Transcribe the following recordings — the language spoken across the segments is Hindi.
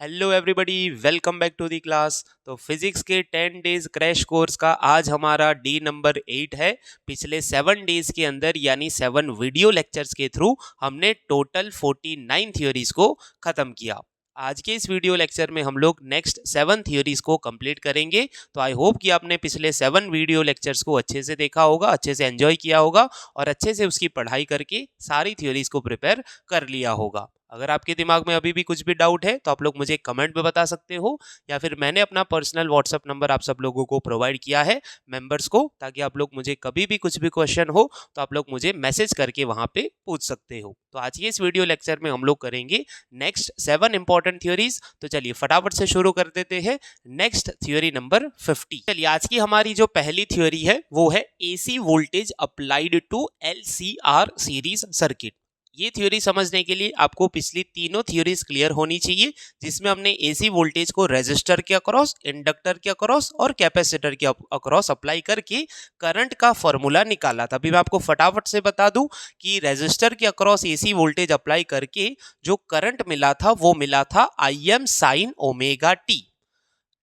Hello everybody, welcome back to the class. तो फिजिक्स के 10 डेज क्रैश कोर्स का आज हमारा डे नंबर 8 है। पिछले 7 डेज के अंदर यानी 7 वीडियो लेक्चर्स के थ्रू हमने टोटल 49 थ्योरीज को खत्म किया। आज के इस वीडियो लेक्चर में हम लोग नेक्स्ट 7 थ्योरीज को कंप्लीट करेंगे। तो आई होप कि आपने पिछले 7 वीडियो लेक्चर्स को अच्छे से देखा होगा, अच्छे से एंजॉय किया होगा और अच्छे से उसकी पढ़ाई करके सारी थ्योरीज को प्रिपेयर कर लिया होगा। अगर आपके दिमाग में अभी भी कुछ भी डाउट है तो आप लोग मुझे कमेंट में बता सकते हो, या फिर मैंने अपना पर्सनल व्हाट्सएप नंबर आप सब लोगों को प्रोवाइड किया है मेंबर्स को, ताकि आप लोग मुझे कभी भी कुछ भी क्वेश्चन हो तो आप लोग मुझे मैसेज करके वहां पे पूछ सकते हो। तो आज के इस वीडियो लेक्चर में हम लोग करेंगे नेक्स्ट 7 इंपॉर्टेंट थ्योरीज। तो चलिए फटाफट से शुरू कर देते हैं। Next theory number 50। चलिए आज की हमारी जो पहली थ्योरी है वो है AC voltage applied to LCR series circuit. ये थ्योरी समझने के लिए आपको पिछली तीनों थ्योरीज क्लियर होनी चाहिए, जिसमें हमने एसी वोल्टेज को रेजिस्टर के अक्रॉस, इंडक्टर के अक्रॉस और कैपेसिटर के अक्रॉस अप्लाई करके करंट का फॉर्मूला निकाला था। अभी मैं आपको फटाफट से बता दूं कि रेजिस्टर के अक्रॉस एसी वोल्टेज अप्लाई करके जो करंट मिला था वो मिला था Im sin omega T.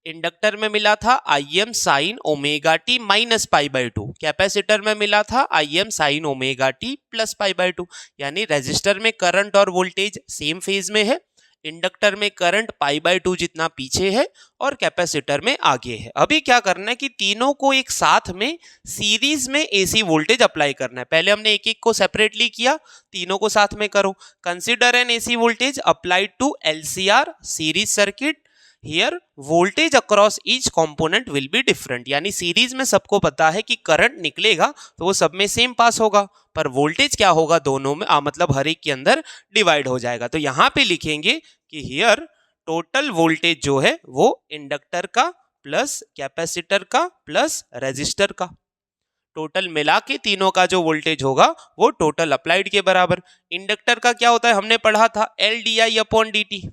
Inductor में मिला था Im sin omega T minus pi by 2। Capacitor में मिला था Im sin omega t plus pi by 2। यानी रेजिस्टर में करंट और वोल्टेज सेम फेज में है, इंडक्टर में करंट पाई बाई 2 जितना पीछे है और कैपेसिटर में आगे है। अभी क्या करना है कि तीनों को एक साथ में सीरीज में एसी वोल्टेज अप्लाई करना है। पहले हमने एक एक को सेपरेटली किया, तीनों को साथ में करो। Consider an AC voltage applied to LCR series circuit. Here voltage across each component will be different. यानी सीरीज में सबको पता है कि करंट निकलेगा तो वो सब में सेम पास होगा, पर वोल्टेज क्या होगा दोनों में मतलब हर एक के अंदर डिवाइड हो जाएगा। तो यहां पे लिखेंगे कि हियर टोटल वोल्टेज जो है वो इंडक्टर का प्लस कैपेसिटर का प्लस रेजिस्टर का, टोटल मिला के तीनों का जो वोल्टेज होगा वो टोटल अप्लाइड के बराबर। इंडक्टर का क्या होता है हमने पढ़ा था L D I upon D T.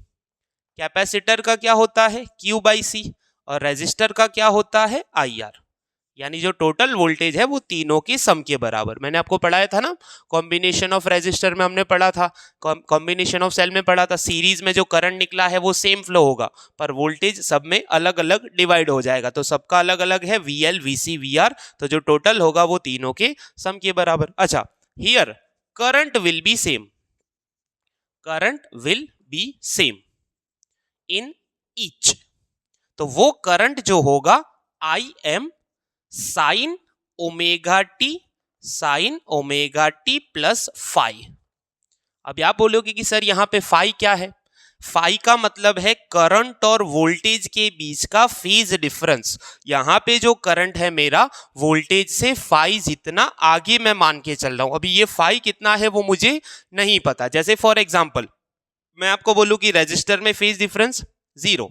Capacitor का क्या होता है Q बाई सी और रेजिस्टर का क्या होता है IR। यानी जो टोटल वोल्टेज है वो तीनों के सम के बराबर। मैंने आपको पढ़ाया था ना, कॉम्बिनेशन ऑफ रेजिस्टर में हमने पढ़ा था, कॉम्बिनेशन ऑफ सेल में पढ़ा था, सीरीज में जो करंट निकला है वो सेम फ्लो होगा पर वोल्टेज सब में अलग अलग डिवाइड हो जाएगा। तो सबका अलग अलग है VL VC VR, तो जो टोटल होगा वो तीनों के सम के बराबर। अच्छा, here current will be same, current will be same in each. तो वो करंट जो होगा Im sin omega t plus phi. अब आप बोलोगे कि सर यहाँ पे फाई क्या है? फाई का मतलब है करंट और वोल्टेज के बीच का फेज डिफरेंस। यहाँ पे जो करंट है मेरा वोल्टेज से फाई जितना आगे मैं मान के चल रहा हूं। अभी ये फाई कितना है वो मुझे नहीं पता। जैसे फॉर एग्जाम्पल मैं आपको बोलूं कि रेजिस्टर में फेज डिफरेंस 0,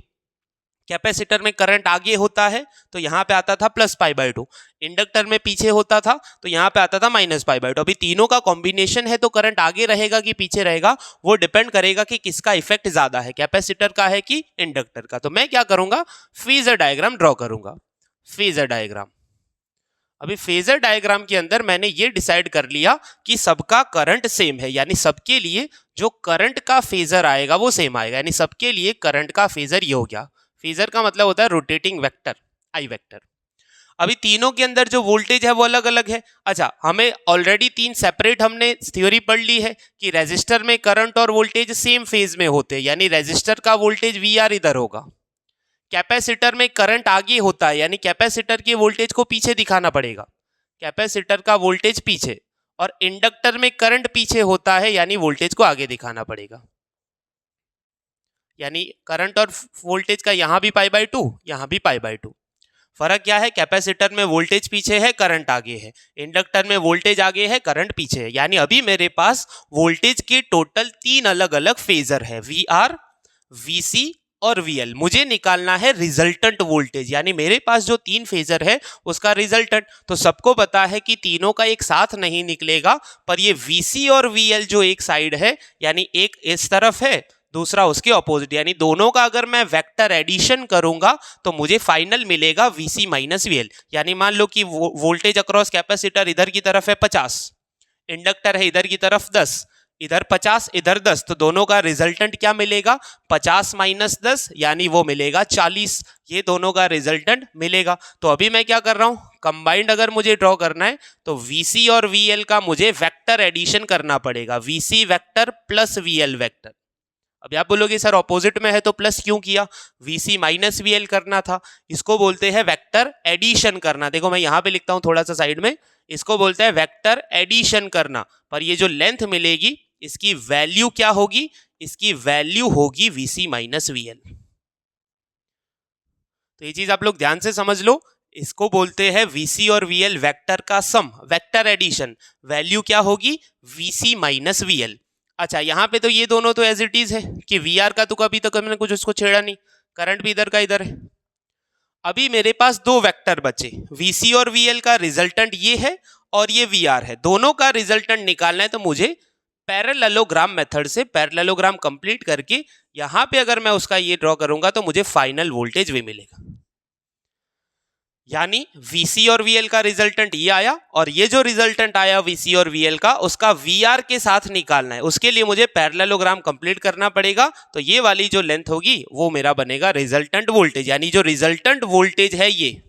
कैपेसिटर में करंट आगे होता है तो यहां पे आता था प्लस पाई बाई 2, इंडक्टर में पीछे होता था तो यहां पे आता था माइनस पाई बाई 2। अभी तीनों का कॉम्बिनेशन है तो करंट आगे रहेगा कि पीछे रहेगा वो डिपेंड करेगा कि किसका इफेक्ट ज्यादा है, कैपेसिटर का है कि इंडक्टर का। तो मैं क्या करूंगा, फेजर डायग्राम ड्रॉ करूंगा। फेजर डायग्राम, अभी फेजर डायग्राम के अंदर मैंने ये डिसाइड कर लिया कि सबका करंट सेम है, यानी सबके लिए जो करंट का फेजर आएगा वो सेम आएगा। यानी सबके लिए करंट का फेजर ये हो गया। फेजर का मतलब होता है रोटेटिंग वेक्टर, आई वेक्टर। अभी तीनों के अंदर जो वोल्टेज है वो अलग अलग है। अच्छा, हमें ऑलरेडी 3 सेपरेट हमने थ्योरी पढ़ ली है कि रेजिस्टर में करंट और वोल्टेज सेम फेज में होते हैं, यानी रेजिस्टर का वोल्टेज VR इधर होगा, कैपेसिटर में करंट आगे होता है यानी कैपेसिटर के वोल्टेज को पीछे दिखाना पड़ेगा, कैपेसिटर का वोल्टेज पीछे, और इंडक्टर में करंट पीछे होता है यानी वोल्टेज को आगे दिखाना पड़ेगा। यानी करंट और वोल्टेज का यहां भी पाई बाई 2, यहां भी पाई बाई 2। फर्क क्या है, कैपेसिटर में वोल्टेज पीछे है करंट आगे है, इंडक्टर में वोल्टेज आगे है करंट पीछे है। यानी अभी मेरे पास वोल्टेज के टोटल 3 अलग अलग फेजर है, VR, VC और VL। मुझे निकालना है रिजल्टेंट वोल्टेज, यानी मेरे पास जो 3 फेजर है उसका रिजल्टेंट। तो सबको पता है कि तीनों का एक साथ नहीं निकलेगा, पर ये VC और VL जो एक साइड है, यानी एक इस तरफ है दूसरा उसके ऑपोजिट, यानी दोनों का अगर मैं वेक्टर एडिशन करूंगा तो मुझे फाइनल मिलेगा VC माइनस VL। यानी मान लो कि वोल्टेज अक्रॉस कैपेसिटर इधर की तरफ है 50, इंडक्टर है इधर की तरफ 10, इधर 50 इधर 10, तो दोनों का रिजल्टेंट क्या मिलेगा? 50 माइनस 10 यानी वो मिलेगा 40। ये दोनों का रिजल्टेंट मिलेगा। तो अभी मैं क्या कर रहा हूं, कंबाइंड अगर मुझे ड्रॉ करना है तो VC और VL का मुझे वेक्टर एडिशन करना पड़ेगा, VC vector plus VL vector. अभी आप बोलोगे सर ऑपोजिट में है तो प्लस क्यों किया? VC माइनस VL करना था। इसको बोलते हैं वेक्टर एडिशन करना। देखो मैं यहां पे लिखता हूं थोड़ा सा साइड में, इसको बोलते हैं वेक्टर एडिशन करना। पर ये जो लेंथ मिलेगी इसकी वैल्यू क्या होगी? इसकी वैल्यू होगी VC माइनस VL। तो ये चीज आप लोग ध्यान से समझ लो, इसको बोलते हैं VC और VL वेक्टर का सम, वेक्टर एडिशन। वैल्यू क्या होगी? VC minus VL। अच्छा यहाँ पे तो ये दोनों तो एज इट इज है कि VR का तो कभी तक मैंने कुछ उसको छेड़ा नहीं, करंट भी इधर का इधर है। अभी मेरे पास दो वेक्टर बचे, VC और VL का रिजल्टेंट ये है और ये VR है। दोनों का रिजल्टेंट निकालना है तो मुझे पैरेललोग्राम मेथड से पैरेललोग्राम कंप्लीट करके यहां पे अगर मैं उसका ये ड्रॉ करूंगा तो मुझे फाइनल वोल्टेज भी मिलेगा। यानी VC और VL का रिजल्टेंट ये आया और ये जो रिजल्टेंट आया VC और VL का, उसका VR के साथ निकालना है। उसके लिए मुझे पैरेललोग्राम कंप्लीट करना पड़ेगा। तो ये वाली जो लेंथ होगी वो मेरा बनेगा रिजल्टेंट वोल्टेज। यानी जो रिजल्टेंट वोल्टेज है ये,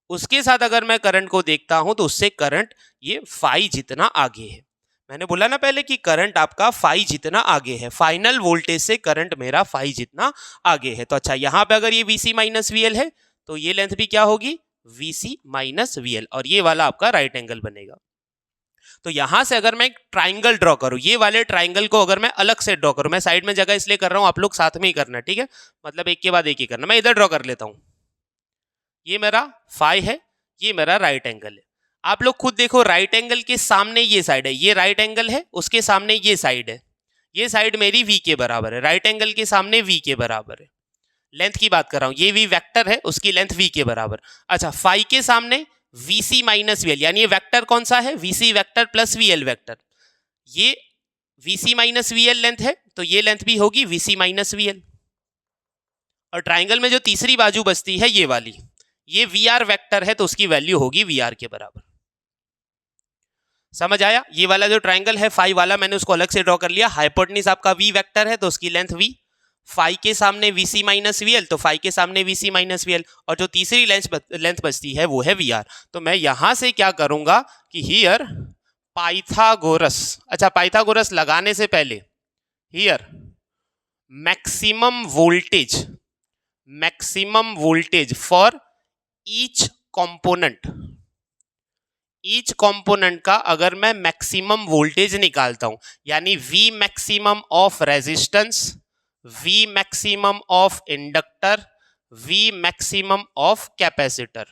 उसके साथ अगर मैं करंट को देखता हूं तो उससे करंट ये फाई जितना आगे है। मैंने बोला ना पहले कि करंट आपका फाई जितना आगे है, फाइनल वोल्टेज से करंट मेरा फाई जितना आगे है। तो अच्छा यहाँ पे अगर ये VC माइनस VL है तो ये लेंथ भी क्या होगी? VC माइनस VL, और ये वाला आपका राइट एंगल बनेगा। तो यहां से अगर मैं एक ट्राइंगल ड्रॉ करूं, ये वाले ट्राइंगल को अगर मैं अलग से ड्रॉ करूं, मैं साइड में जगह इसलिए कर रहा हूं, आप लोग साथ में ही करना, ठीक है? मतलब एक के बाद एक ही करना। मैं इधर ड्रॉ कर लेता हूं, ये मेरा फाई है, ये मेरा राइट एंगल है। आप लोग खुद देखो, राइट एंगल के सामने ये साइड है, ये राइट एंगल है, उसके सामने ये साइड है, ये साइड मेरी V के बराबर है, राइट एंगल के सामने V के बराबर है। लेंथ की बात कर रहा हूं, ये V वेक्टर है, उसकी लेंथ V के बराबर। अच्छा फाई के सामने VC माइनस VL, यानी ये वेक्टर कौन सा है? VC vector plus VL vector. ये VC माइनस VL लेंथ है तो ये लेंथ भी होगी VC माइनस VL। और ट्राइंगल में जो तीसरी बाजू बचती है ये वाली, ये VR वेक्टर है तो उसकी वैल्यू होगी VR के बराबर। समझ आया? ये वाला जो ट्राइंगल है फाई वाला, मैंने उसको अलग से ड्रॉ कर लिया। हाइपोटेन्यूज आपका V वेक्टर है तो उसकी लेंथ V, फाई के सामने VC माइनस VL तो फाई के सामने VC माइनस VL, और जो तीसरी लेंथ बचती है वो है VR। तो मैं यहां से क्या करूंगा कि हियर पाइथागोरस, अच्छा पाइथागोरस लगाने से पहले here maximum voltage for each component का अगर मैं मैक्सिमम वोल्टेज निकालता हूं, यानी V maximum of resistance, V maximum of inductor, V maximum of capacitor,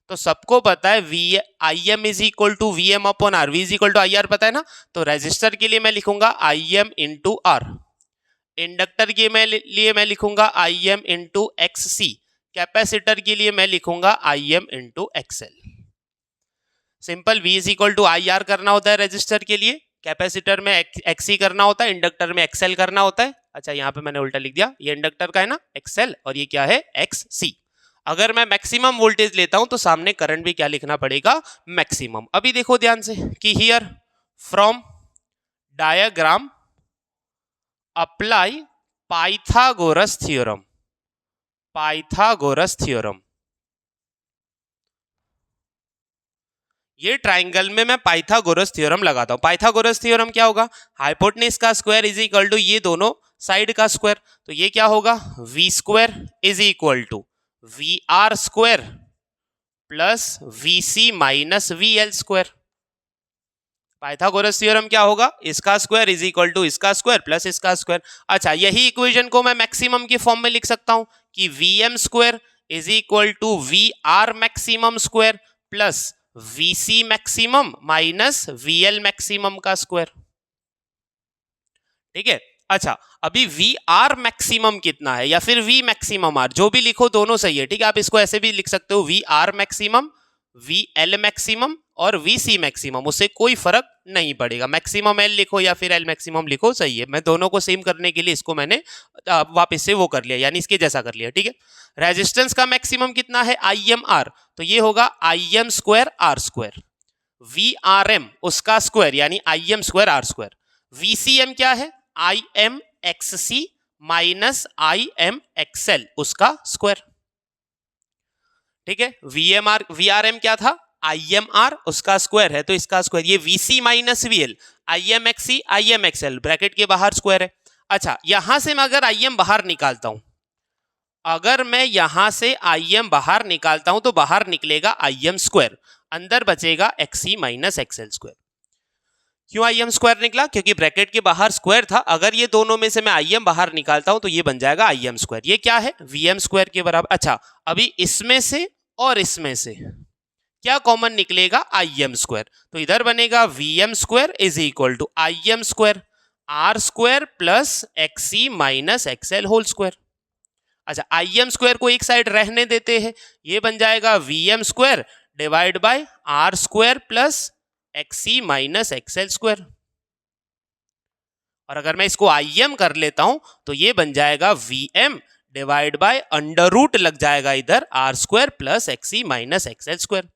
तो सबको पता है Im is equal to VM upon R, V is equal to IR पता है ना? तो रेजिस्टर के लिए मैं लिखूंगा Im इंटू R, इंडक्टर के लिए मैं लिखूंगा Im इंटू XC, कैपेसिटर के लिए मैं लिखूंगा Im into XL। Simple, V is equal to IR करना होता है रेजिस्टर के लिए, कैपेसिटर में XC करना होता है, इंडक्टर में XL करना होता है। अच्छा यहाँ पे मैंने उल्टा लिख दिया, ये इंडक्टर का है ना XL और ये क्या है XC। अगर मैं मैक्सिमम वोल्टेज लेता हूं तो सामने करंट भी क्या लिखना पड़ेगा? मैक्सिमम। अभी देखो ध्यान से कि here from diagram apply Pythagoras theorem. ये ट्राइंगल में मैं पाइथागोरस थ्योरम लगाता हूं। पाइथागोरस थ्योरम क्या होगा? हाइपोटेन्यूज का स्क्वायर इज इक्वल टू ये दोनों साइड का स्क्वायर, तो ये क्या होगा? V square is equal to VR square plus VC minus VL square. Pythagoras theorem क्या होगा? इसका स्क्वायर इज इक्वल टू इसका स्क्वायर प्लस इसका स्क्वायर। अच्छा यही इक्वेशन को मैं मैक्सिमम के फॉर्म में लिख सकता हूं कि VM square is equal to VR maximum square plus VC maximum minus VL maximum का स्क्वायर। ठीक है। अच्छा अभी VR मैक्सिमम कितना है या फिर V मैक्सिमम R, जो भी लिखो दोनों सही है। ठीक है, आप इसको ऐसे भी लिख सकते हो VR मैक्सिमम, VL मैक्सिमम और VC मैक्सिमम, उससे कोई फर्क नहीं पड़ेगा। मैक्सिमम L लिखो या फिर L मैक्सिमम लिखो, सही है। मैं दोनों को सेम करने के लिए इसको मैंने वापस से वो कर लिया, यानी इसके जैसा कर लिया। ठीक है, रेजिस्टेंस का मैक्सिमम कितना है? IMR, तो ये होगा IM square R square. VRM उसका स्क्वायर यानी IM square R square. VCM क्या है? IMXC माइनस IMXL उसका स्क्वायर, ठीक है। VRM क्या था? IMR उसका स्क्वायर है, तो इसका स्क्वायर, ये VC minus VL, IMXC IMXL bracket के बाहर स्क्वायर है। अच्छा, यहां से मैं अगर IM बाहर निकालता हूं, अगर मैं यहां से IM बाहर निकालता हूं तो बाहर निकलेगा IM स्क्वायर, अंदर बचेगा XC माइनस XL स्क्वायर। क्यों IM स्क्वायर निकला? क्योंकि ब्रैकेट के बाहर स्क्वायर था। अगर ये दोनों में से मैं IM बाहर निकालता हूं तो ये बन जाएगा IM स्क्वायर। ये क्या है? VM स्क्वायर के बराबर। अच्छा, अभी इसमें से और इसमें से क्या कॉमन निकलेगा? IM square. तो इधर बनेगा VM square is equal to IM square R square plus XC minus XL whole square. अच्छा, IM स्क्वायर को एक साइड रहने देते हैं, ये बन जाएगा VM square divide by R square plus XC minus XL square. और अगर मैं इसको IM कर लेता हूं तो ये बन जाएगा VM divide by under root लग जाएगा इधर R square plus XC minus XL square.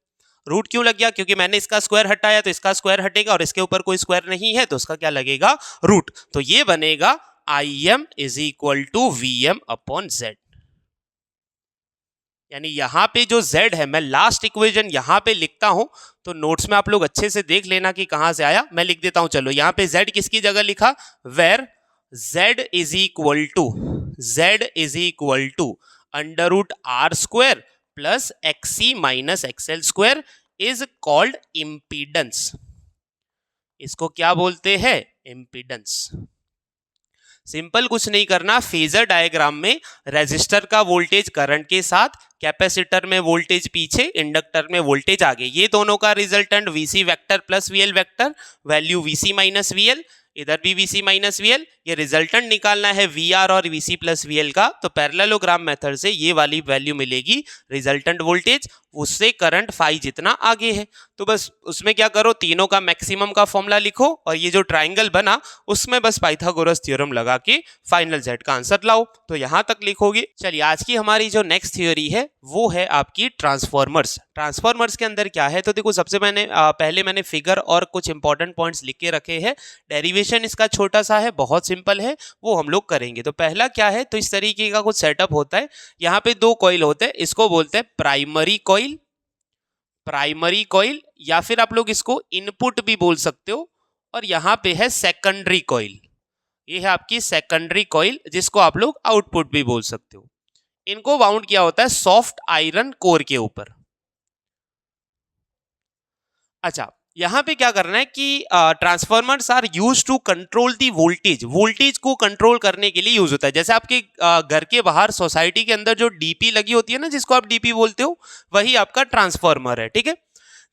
Root क्यों लग गया? क्योंकि मैंने इसका स्क्वायर हटाया तो इसका स्क्वायर हटेगा, और इसके ऊपर कोई स्क्वायर नहीं है तो उसका क्या लगेगा? रूट। तो ये बनेगा IM is equal to VM upon Z। यानी यहां पे जो Z है, मैं लास्ट इक्वेशन यहां पे लिखता हूं, तो नोट्स में आप लोग अच्छे से देख लेना कि कहां से आया। मैं लिख देता हूं, चलो यहां पे Z किसकी जगह लिखा? Where Z is equal to under root R square plus XC minus XL square is called impedance. इसको क्या बोलते हैं? इम्पीडेंस। सिंपल कुछ नहीं करना, फेजर डायग्राम में रेजिस्टर का वोल्टेज करंट के साथ, कैपेसिटर में वोल्टेज पीछे, इंडक्टर में वोल्टेज आगे, ये दोनों का resultant VC vector plus VL vector, value VC minus VL, इधर भी VC माइनस VL, ये रिजल्टेंट निकालना है VR और VC प्लस VL का। तो पैरेललोग्राम मेथड से ये वाली वैल्यू मिलेगी रिजल्टेंट वोल्टेज, उससे करंट फाई जितना आगे है। तो बस उसमें क्या करो, तीनों का मैक्सिमम का फॉर्मूला लिखो, और ये जो ट्राइंगल बना उसमें बस पाइथागोरस थ्योरम लगा के फाइनल Z का आंसर लाओ। तो यहां तक लिखोगे। चलिए, आज की हमारी जो नेक्स्ट थ्योरी है वो है आपकी ट्रांसफॉर्मर्स। ट्रांसफॉर्मर्स के अंदर क्या है, तो देखो सबसे पहले मैंने फिगर और कुछ इंपॉर्टेंट पॉइंट्स लिख के रखे हैं। डेरिवेशन इसका छोटा सा है, बहुत सिंपल है, वो हम लोग करेंगे। तो पहला क्या है, तो इस तरीके का कुछ सेटअप होता है। यहाँ पे दो कॉइल होते हैं, इसको बोलते हैं प्राइमरी कॉइल, या फिर आप लोग इसको इनपुट भी बोल सकते हो। और यहाँ पे है सेकेंडरी कॉइल, ये है आपकी सेकेंडरी कॉइल, जिसको आप लोग आउटपुट भी बोल सकते हो। इनको वाउंड किया होता है सॉफ्ट आयरन कोर के ऊपर। अच्छा, यहां पे क्या करना है कि transformers are use to control the voltage को कंट्रोल करने के लिए यूज होता है। जैसे आपके घर के बाहर सोसाइटी के अंदर जो डीपी लगी होती है ना, जिसको आप डीपी बोलते हो, वही आपका ट्रांसफॉर्मर है, ठीक है।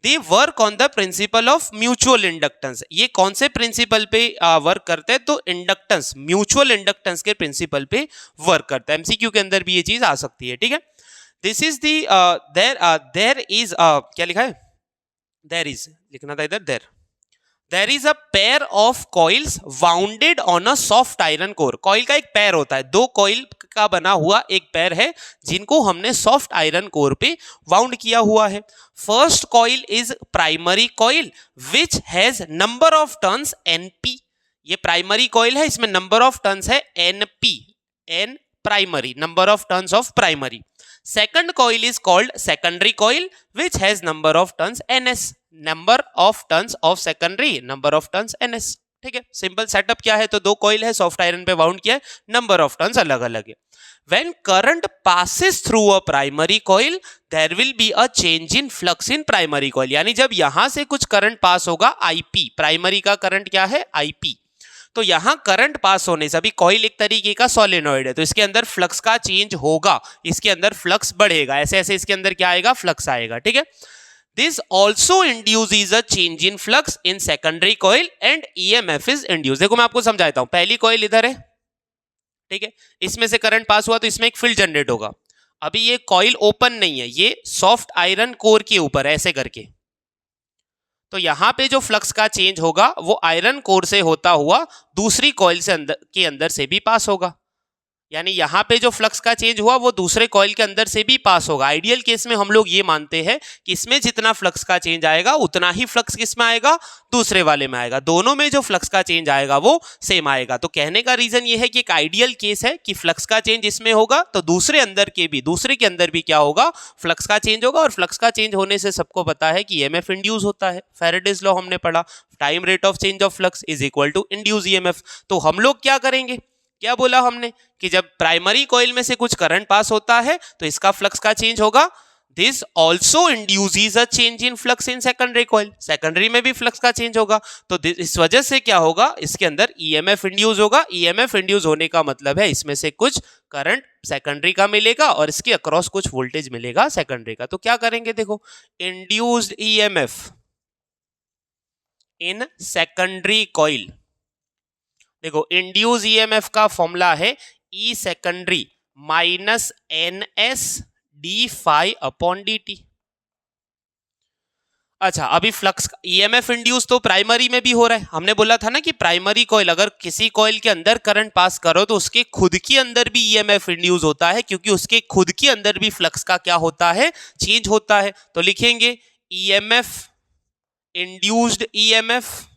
They work on the principle of mutual inductance. ये कौन से प्रिंसिपल पे वर्क करते हैं? तो इंडक्टेंस, म्यूचुअल इंडक्टेंस के प्रिंसिपल पे वर्क करता है। एमसीक्यू के अंदर भी ये चीज आ सकती है, ठीक है। This is the there is क्या लिखा है? There is लिखना था इधर, there is a pair of coils wounded on a soft iron core। Coil का एक पैर होता है, दो कॉइल का बना हुआ एक पैर है, जिनको हमने सॉफ्ट आयरन कोर पे वाउंड किया हुआ है। First coil is primary coil which has number of turns NP। ये प्राइमरी कॉइल है, इसमें नंबर ऑफ टर्न्स है NP, N primary, number of turns of primary. Second coil is called secondary coil which has number of turns NS, number of turns of secondary, number of turns NS, ठीक है। सिंपल सेटअप क्या है, तो दो कॉइल है, सॉफ्ट आयरन पे वाउंड किया है, नंबर ऑफ टर्न्स अलग अलग है। When current passes through a primary coil there will be a change in flux in primary coil। यानी जब यहां से कुछ करंट पास होगा IP, प्राइमरी का करंट क्या है? IP। तो यहां करंट पास होने से, अभी कॉइल एक तरीके का सोलेनॉइड है, तो इसके अंदर फ्लक्स का चेंज होगा, इसके अंदर फ्लक्स बढ़ेगा, ऐसे ऐसे इसके अंदर क्या आएगा? फ्लक्स आएगा, ठीक है। This also induces a change in flux in secondary coil and EMF is induce. देखो मैं आपको समझाता हूं, पहली कॉइल इधर है, ठीक है, इसमें से करंट पास हुआ तो इसमें एक फील्ड जनरेट होगा। अभी ये कॉइल ओपन नहीं है, ये सॉफ्ट आयरन कोर के ऊपर ऐसे करके, तो यहां पे जो फ्लक्स का चेंज होगा वो आयरन कोर से होता हुआ दूसरी कॉइल से के अंदर से भी पास होगा। यानी यहाँ पे जो फ्लक्स का चेंज हुआ वो दूसरे कॉइल के अंदर से भी पास होगा। आइडियल केस में हम लोग ये मानते हैं कि इसमें जितना फ्लक्स का चेंज आएगा उतना ही फ्लक्स किसमें आएगा, दूसरे वाले में आएगा। दोनों में जो फ्लक्स का चेंज आएगा वो सेम आएगा। तो कहने का रीजन ये है कि एक आइडियल केस है कि फ्लक्स का चेंज इसमें होगा तो दूसरे के अंदर भी क्या होगा, फ्लक्स का चेंज होगा। और फ्लक्स का चेंज होने से सबको पता है कि ईएमएफ इंड्यूस होता है। फैराडेज लॉ हमने पढ़ा, time rate of change of flux is equal to induce EMF. तो हम लोग क्या करेंगे, क्या बोला हमने कि जब प्राइमरी कॉइल में से कुछ करंट पास होता है तो इसका फ्लक्स का चेंज होगा। This also induces a change in flux in secondary coil, secondary में भी फ्लक्स का चेंज होगा। तो इस वजह से क्या होगा, इसके अंदर ईएमएफ इंड्यूस होगा। ईएमएफ इंड्यूस होने का मतलब है इसमें से कुछ करंट सेकेंडरी का मिलेगा और इसके अक्रॉस कुछ वोल्टेज मिलेगा सेकेंडरी का। तो क्या करेंगे, देखो induced EMF in secondary coil, देखो इंड्यूस ईएमएफ का फॉर्मूला है E secondary minus N S D phi upon D T. अच्छा, अभी फ्लक्स ईएमएफ इंड्यूस तो प्राइमरी में भी हो रहा है। हमने बोला था ना कि प्राइमरी कॉइल, अगर किसी कॉइल के अंदर करंट पास करो तो उसके खुद के अंदर भी ईएमएफ इंड्यूस होता है, क्योंकि उसके खुद के अंदर भी फ्लक्स का क्या होता है, चेंज होता है। तो लिखेंगे EMF induced EMF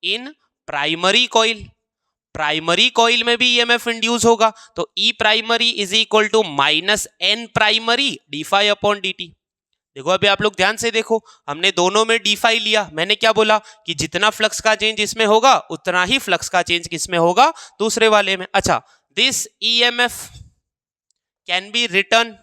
in primary coil, primary coil में भी ईएमएफ इंड्यूस होगा। तो E primary is equal to minus N primary D phi upon D T. देखो अभी आप लोग ध्यान से देखो, हमने दोनों में डी फाई लिया। मैंने क्या बोला कि जितना फ्लक्स का चेंज इसमें होगा उतना ही फ्लक्स का चेंज किसमें होगा, दूसरे वाले में। अच्छा, this EMF can be written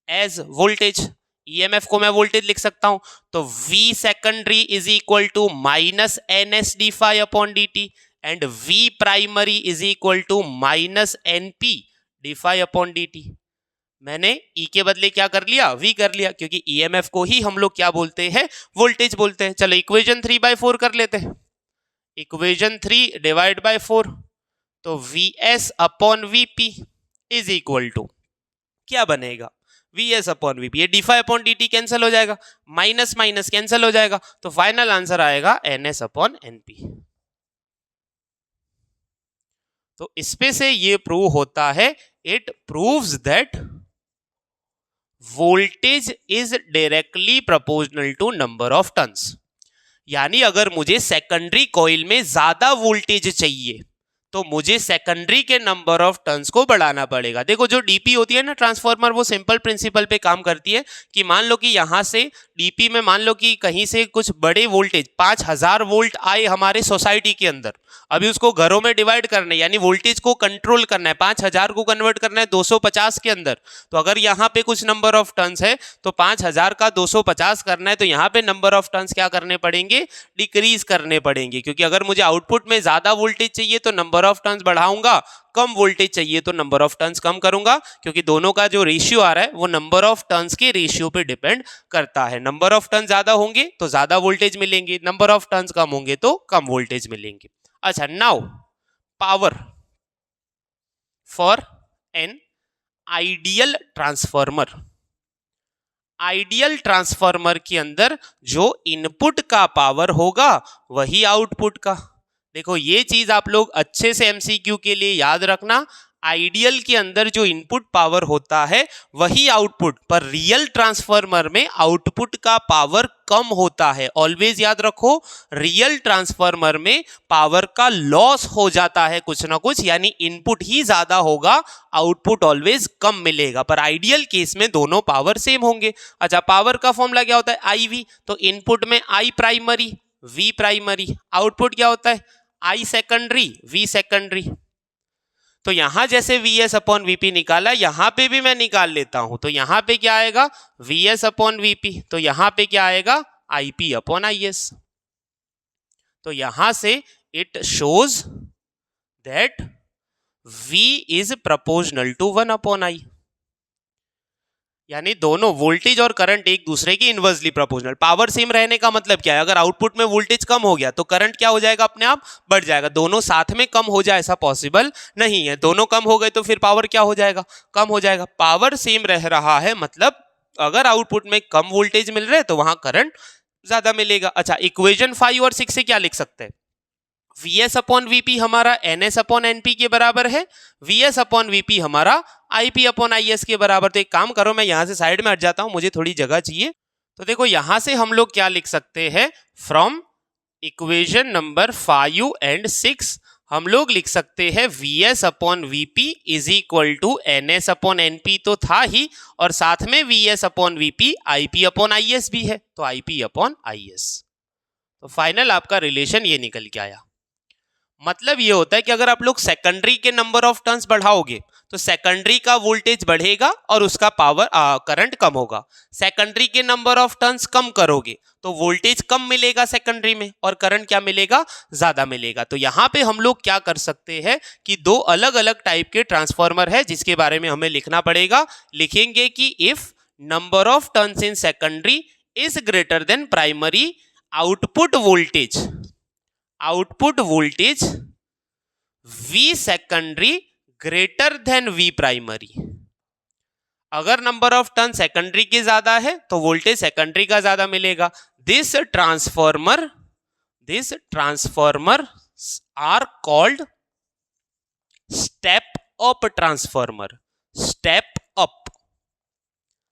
as voltage. EMF को मैं वोल्टेज लिख सकता हूं, तो V secondary is equal to minus N S D phi upon D t and V primary is equal to minus N P d phi upon D t. मैंने E के बदले क्या कर लिया, V कर लिया, क्योंकि ईएमएफ को ही हम लोग क्या बोलते हैं, वोल्टेज बोलते हैं। चलो इक्वेशन 3/4 कर लेते हैं। इक्वेशन 3 डिवाइड बाय 4, तो VS upon VP is equal to क्या बनेगा, VS अपॉन VP। ये d phi upon D t cancel हो जाएगा, माइनस माइनस कैंसिल हो जाएगा, तो फाइनल आंसर आएगा NS अपॉन NP। तो इसपे से ये प्रूव होता है, it proves that voltage is directly proportional to number of turns. यानी अगर मुझे सेकेंडरी कॉइल में ज्यादा वोल्टेज चाहिए तो मुझे सेकेंडरी के नंबर ऑफ टर्न्स को बढ़ाना पड़ेगा। देखो जो डीपी होती है ना ट्रांसफार्मर, वो सिंपल प्रिंसिपल पे काम करती है कि मान लो कि यहां से डीपी में मान लो कि कहीं से कुछ बड़े वोल्टेज 5000 वोल्ट आए हमारे सोसाइटी के अंदर। अभी उसको घरों में डिवाइड करना है, यानी वोल्टेज को कंट्रोल करना है, 5000 को कन्वर्ट करना है 250 के अंदर। तो अगर यहाँ पे कुछ नंबर ऑफ टर्न्स है तो 5000 का 250 करना है, तो यहाँ पे नंबर ऑफ टर्न्स क्या करने पड़ेंगे, डिक्रीज करने पड़ेंगे। क्योंकि अगर मुझे आउटपुट में ज्यादा वोल्टेज चाहिए तो नंबर ऑफ टर्न्स बढ़ाऊंगा, कम वोल्टेज चाहिए तो नंबर ऑफ टर्न्स कम करूंगा, क्योंकि दोनों का जो रेशियो आ रहा है वो नंबर ऑफ टर्न्स के रेशियो पे डिपेंड करता है। नंबर ऑफ टर्न्स ज्यादा होंगे तो ज्यादा वोल्टेज मिलेंगे, नंबर ऑफ टर्न्स कम होंगे तो कम वोल्टेज मिलेंगे। अच्छा, now power for an ideal transformer. Ideal transformer के अंदर जो इनपुट का पावर होगा वही आउटपुट का। देखो ये चीज आप लोग अच्छे से एमसीक्यू के लिए याद रखना, आइडियल के अंदर जो इनपुट पावर होता है वही आउटपुट, पर रियल ट्रांसफार्मर में आउटपुट का पावर कम होता है। ऑलवेज याद रखो, रियल ट्रांसफार्मर में पावर का लॉस हो जाता है कुछ ना कुछ, यानी इनपुट ही ज्यादा होगा, आउटपुट ऑलवेज कम मिलेगा। पर आइडियल केस में दोनों पावर सेम होंगे। अच्छा, पावर का फॉर्मूला क्या होता है, IV। तो इनपुट में I primary V primary, output क्या होता है I सेकेंडरी V सेकेंडरी। तो यहां जैसे VS अपॉन VP निकाला, यहां पे भी मैं निकाल लेता हूं। तो यहां पे क्या आएगा, VS अपॉन VP, तो यहां पे क्या आएगा, IP अपॉन IS। तो यहां से it shows that V is proportional to 1 upon I, यानी दोनों वोल्टेज और करंट एक दूसरे की इनवर्सली प्रोपोर्शनल। पावर सेम रहने का मतलब क्या है, अगर आउटपुट में वोल्टेज कम हो गया तो करंट क्या हो जाएगा, अपने आप बढ़ जाएगा। दोनों साथ में कम हो जाए ऐसा पॉसिबल नहीं है, दोनों कम हो गए तो फिर पावर क्या हो जाएगा, कम हो जाएगा। पावर सेम रह रहा है मतलब अगर आउटपुट में कम वोल्टेज मिल रहे तो वहां करंट ज्यादा मिलेगा। अच्छा, इक्वेशन 5 और 6 से क्या लिख सकते हैं, Vs अपॉन Vp हमारा Ns अपॉन Np के बराबर है, Vs अपॉन Vp हमारा Ip अपॉन Is के बराबर। तो एक काम करो, मैं यहाँ से साइड में हट जाता हूँ, मुझे थोड़ी जगह चाहिए। तो देखो यहाँ से हम लोग क्या लिख सकते हैं, फ्रॉम इक्वेशन नंबर 5 एंड 6 हम लोग लिख सकते हैं Vs upon Vp is equal to Ns upon Np तो था ही, और साथ में Vs upon Vp Ip upon Is भी है, तो Ip अपॉन Is। तो फाइनल आपका रिलेशन ये निकल के आया। मतलब ये होता है कि अगर आप लोग सेकेंडरी के नंबर ऑफ टर्न्स बढ़ाओगे तो सेकेंडरी का वोल्टेज बढ़ेगा और उसका पावर करंट कम होगा। सेकेंडरी के नंबर ऑफ टर्न्स कम करोगे तो वोल्टेज कम मिलेगा सेकेंडरी में, और करंट क्या मिलेगा, ज्यादा मिलेगा। तो यहाँ पे हम लोग क्या कर सकते हैं कि दो अलग अलग टाइप के ट्रांसफॉर्मर है जिसके बारे में हमें लिखना पड़ेगा। लिखेंगे कि if number of turns in secondary is greater than primary, output voltage V secondary greater than V primary. अगर नंबर ऑफ टर्न सेकेंडरी के ज्यादा है तो वोल्टेज सेकेंडरी का ज्यादा मिलेगा। This transformer are called step up transformer.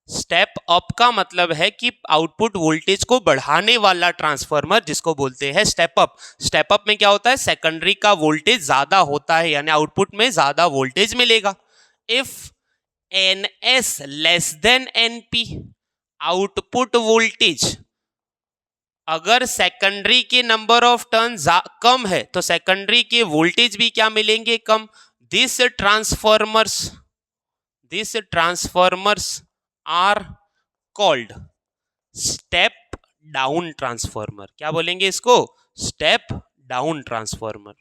Step up का मतलब है कि आउटपुट वोल्टेज को बढ़ाने वाला ट्रांसफार्मर, जिसको बोलते हैं स्टेप अप। स्टेप अप में क्या होता है, सेकेंडरी का वोल्टेज ज्यादा होता है, यानी आउटपुट में ज्यादा वोल्टेज मिलेगा। If Ns less than Np, output voltage, अगर सेकेंडरी के नंबर ऑफ टर्न कम है तो सेकेंडरी के वोल्टेज भी क्या मिलेंगे, कम। This transformers are called step down transformer. क्या बोलेंगे इसको, स्टेप डाउन ट्रांसफॉर्मर।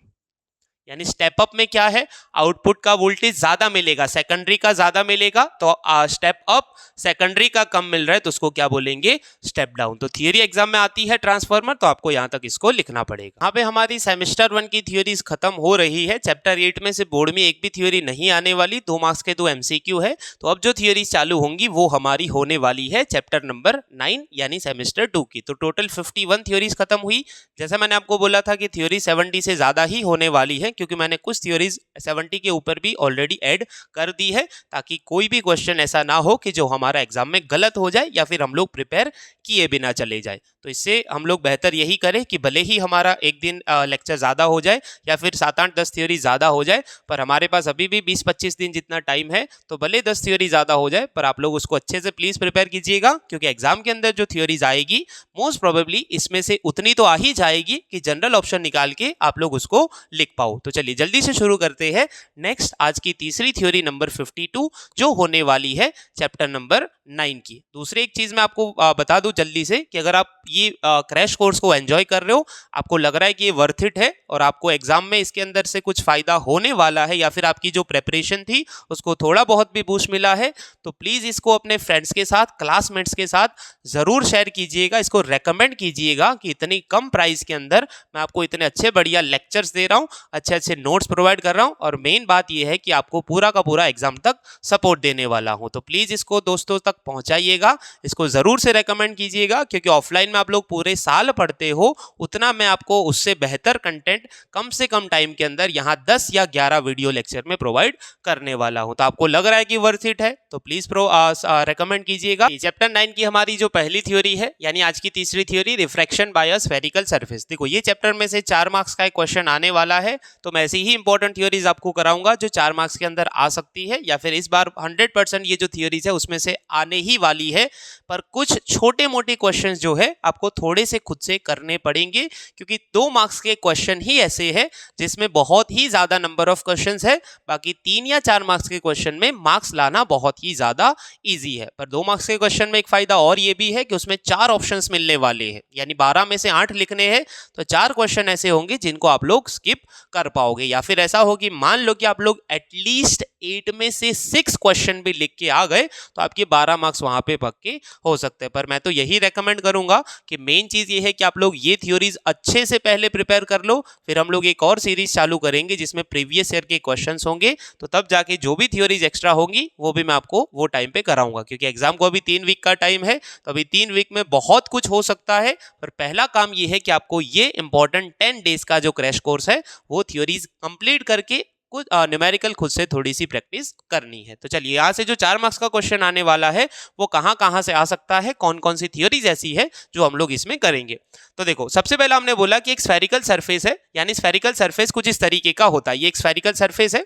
यानी स्टेप अप में क्या है, आउटपुट का वोल्टेज ज्यादा मिलेगा, सेकेंडरी का ज्यादा मिलेगा, तो स्टेप अप सेकेंडरी का कम मिल रहा है तो उसको क्या बोलेंगे, स्टेप डाउन। तो थियरी एग्जाम में आती है ट्रांसफॉर्मर, तो आपको यहां तक इसको लिखना पड़ेगा। यहाँ पे हमारी सेमेस्टर 1 की थियोरीज खत्म हो रही है। चैप्टर 8 में से बोर्ड में एक भी थियोरी नहीं आने वाली, 2 मार्क्स के 2 MCQ है। तो अब जो थियोरीज चालू होंगी वो हमारी होने वाली है चैप्टर नंबर 9 यानी सेमेस्टर 2 की। तो टोटल 51 थियोरीज खत्म हुई। जैसा मैंने आपको बोला था कि थियोरी 70 से ज्यादा ही होने वाली है, क्योंकि मैंने कुछ थ्योरीज 70 के ऊपर भी ऑलरेडी ऐड कर दी है, ताकि कोई भी क्वेश्चन ऐसा ना हो कि जो हमारा एग्जाम में गलत हो जाए या फिर हम लोग प्रिपेयर किए बिना चले जाए। तो इससे हम लोग बेहतर यही करें कि भले ही हमारा एक दिन लेक्चर ज़्यादा हो जाए या फिर 7-8-10 थ्योरी ज़्यादा हो जाए, पर हमारे पास अभी भी 20-25 दिन जितना टाइम है, तो भले 10 थ्योरी ज़्यादा हो जाए पर आप लोग उसको अच्छे से प्लीज़ प्रिपेयर कीजिएगा, क्योंकि एग्जाम के अंदर जो थ्योरीज आएगी मोस्ट प्रोबेबली इसमें से उतनी तो आ ही जाएगी कि जनरल ऑप्शन निकाल के आप लोग उसको लिख पाओ। तो चलिए जल्दी से शुरू करते हैं नेक्स्ट आज की तीसरी थ्योरी नंबर 52, जो होने वाली है चैप्टर नंबर 9 की। दूसरी एक चीज मैं आपको बता दूं जल्दी से कि अगर आप ये क्रैश कोर्स को एंजॉय कर रहे हो, आपको लग रहा है कि ये वर्थ इट है और आपको एग्जाम में इसके अंदर से कुछ फायदा होने वाला है, या फिर आपकी जो प्रेपरेशन थी उसको थोड़ा बहुत भी बूस्ट मिला है, तो प्लीज इसको अपने फ्रेंड्स के साथ, क्लासमेट्स के साथ जरूर शेयर कीजिएगा। इसको रेकमेंड कीजिएगा कि इतनी कम प्राइस के अंदर मैं आपको इतने अच्छे बढ़िया लेक्चर्स दे रहा हूँ, अच्छे अच्छे नोट्स प्रोवाइड कर रहा हूँ, और मेन बात यह है कि आपको पूरा का पूरा एग्जाम तक सपोर्ट देने वाला हूँ। तो प्लीज इसको दोस्तों तक पहुंचाइएगा, इसको जरूर से रेकमेंड कीजिएगा, क्योंकि ऑफलाइन में आप लोग पूरे साल पढ़ते हो, उतना मैं आपको उससे बेहतर कंटेंट कम से कम टाइम के अंदर यहाँ 10 या 11 वीडियो लेक्चर में प्रोवाइड करने वाला हूँ। तो आपको लग रहा है कि वर्थ इट है तो प्लीज रेकमेंड कीजिएगा। चैप्टर 9 की हमारी जो पहली थ्योरी है, यानी आज की तीसरी theory, refraction by a spherical surface. देखो ये चैप्टर में से 4 मार्क्स का एक क्वेश्चन आने वाला है, तो मैं ऐसी ही इंपॉर्टेंट थ्योरीज आपको कराऊंगा जो 4 मार्क्स के अंदर आ सकती है, या फिर इस बार 100% ये जो थ्योरीज है उसमें से आने ही वाली है। पर कुछ छोटे मोटे क्वेश्चंस जो है आपको थोड़े से खुद से करने पड़ेंगे, क्योंकि 2 मार्क्स के क्वेश्चन ही ऐसे हैं जिसमें बहुत ही ज्यादा नंबर ऑफ क्वेश्चंस है। बाकी 3 या 4 मार्क्स के क्वेश्चन में मार्क्स लाना बहुत ही ज्यादा इजी है। पर 2 मार्क्स के क्वेश्चन में एक फायदा और ये भी है कि उसमें 4 ऑप्शंस मिलने वाले हैं, यानी 12 में से 8 लिखने हैं, तो 4 क्वेश्चन ऐसे होंगे जिनको आप लोग स्किप कर पाओगे, या फिर ऐसा हो कि मान लो कि आप लोग एटलीस्ट 8 में से 6 क्वेश्चन भी लिख के आ गए तो आपके 12 मार्क्स वहां पे पक्के हो सकते हैं। पर मैं तो यही रेकमेंड करूंगा कि मेन चीज ये है कि आप लोग ये थ्योरीज अच्छे से पहले प्रिपेयर कर लो, फिर हम लोग एक और सीरीज चालू करेंगे जिसमें प्रीवियस ईयर के क्वेश्चंस होंगे, तो तब जाके जो भी थ्योरीज एक्स्ट्रा होंगी वो भी मैं आपको वो टाइम पे कराऊंगा, क्योंकि एग्जाम को अभी 3 वीक का टाइम है, तो अभी 3 वीक में बहुत कुछ हो सकता है। पर पहला काम ये है कि आपको ये इंपॉर्टेंट 10 डेज का जो क्रैश कोर्स है वो थ्योरीज कंप्लीट करके कुछ न्यूमेरिकल खुद से थोड़ी सी प्रैक्टिस करनी है। तो चलिए यहाँ से जो 4 मार्क्स का क्वेश्चन आने वाला है वो कहाँ कहाँ से आ सकता है, कौन कौन सी थ्योरीज ऐसी है जो हम लोग इसमें करेंगे। तो देखो, सबसे पहला हमने बोला कि एक स्फेरिकल सरफेस है, यानी स्फेरिकल सरफेस कुछ इस तरीके का होता है। ये एक स्फेरिकल सरफेस है,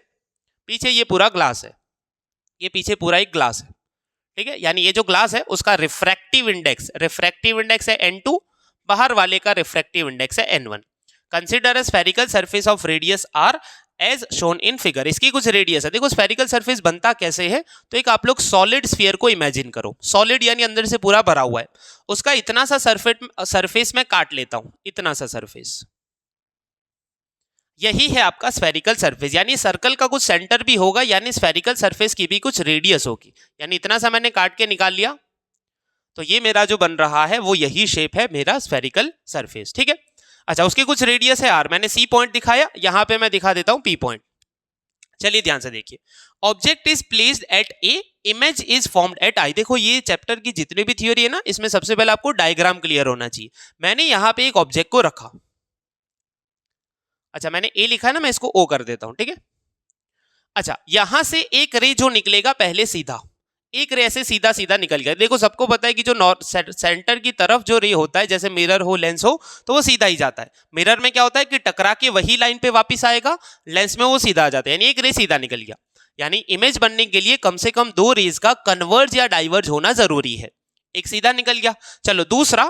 पीछे ये पूरा ग्लास है, ये पीछे पूरा एक ग्लास है, ठीक है। यानी ये जो ग्लास है उसका रिफ्रैक्टिव इंडेक्स है n2, बाहर वाले का रिफ्रैक्टिव इंडेक्स है n1। Consider a spherical surface of radius r as shown in figure. इसकी कुछ रेडियस है। देखो स्फेरिकल सरफेस बनता कैसे है, तो एक आप लोग सॉलिड स्फीयर को इमेजिन करो, सॉलिड यानी अंदर से पूरा भरा हुआ है, उसका इतना सा सरफेस में काट लेता हूं, इतना सा सरफेस, यही है आपका स्फेरिकल सरफेस। यानी सर्कल का कुछ सेंटर भी होगा, यानी स्फेरिकल सरफेस की भी कुछ रेडियस होगी, यानी इतना सा मैंने काट के निकाल लिया, तो ये मेरा जो बन रहा है वो यही शेप है मेरा स्फेरिकल सरफेस, ठीक है। अच्छा, उसकी कुछ रेडियस है r, मैंने सी पॉइंट दिखाया, यहां पे मैं दिखा देता हूं पी पॉइंट। चलिए ध्यान से देखिए, object is placed at A, image is formed at I. देखो ये चैप्टर की जितनी भी थ्योरी है ना, इसमें सबसे पहले आपको डायग्राम क्लियर होना चाहिए। मैंने यहां पे एक ऑब्जेक्ट को रखा, अच्छा मैंने ए लिखा है ना, मैं इसको ओ कर देता हूं, ठीक है। अच्छा, यहां से एक रे जो निकलेगा पहले सीधा, एक रे ऐसे सीधा सीधा निकल गया। देखो सबको पता है कि जो सेंटर की तरफ जो रे होता है, जैसे मिरर हो लेंस हो, तो वो सीधा ही जाता है। मिरर में क्या होता है कि टकरा के वही लाइन पे वापस आएगा, लेंस में वो सीधा आ जाता है, यानी एक रे सीधा निकल गया। यानी इमेज बनने के लिए कम से कम 2 रेज का कन्वर्ज या डाइवर्ज होना जरूरी है। एक सीधा निकल गया, चलो दूसरा,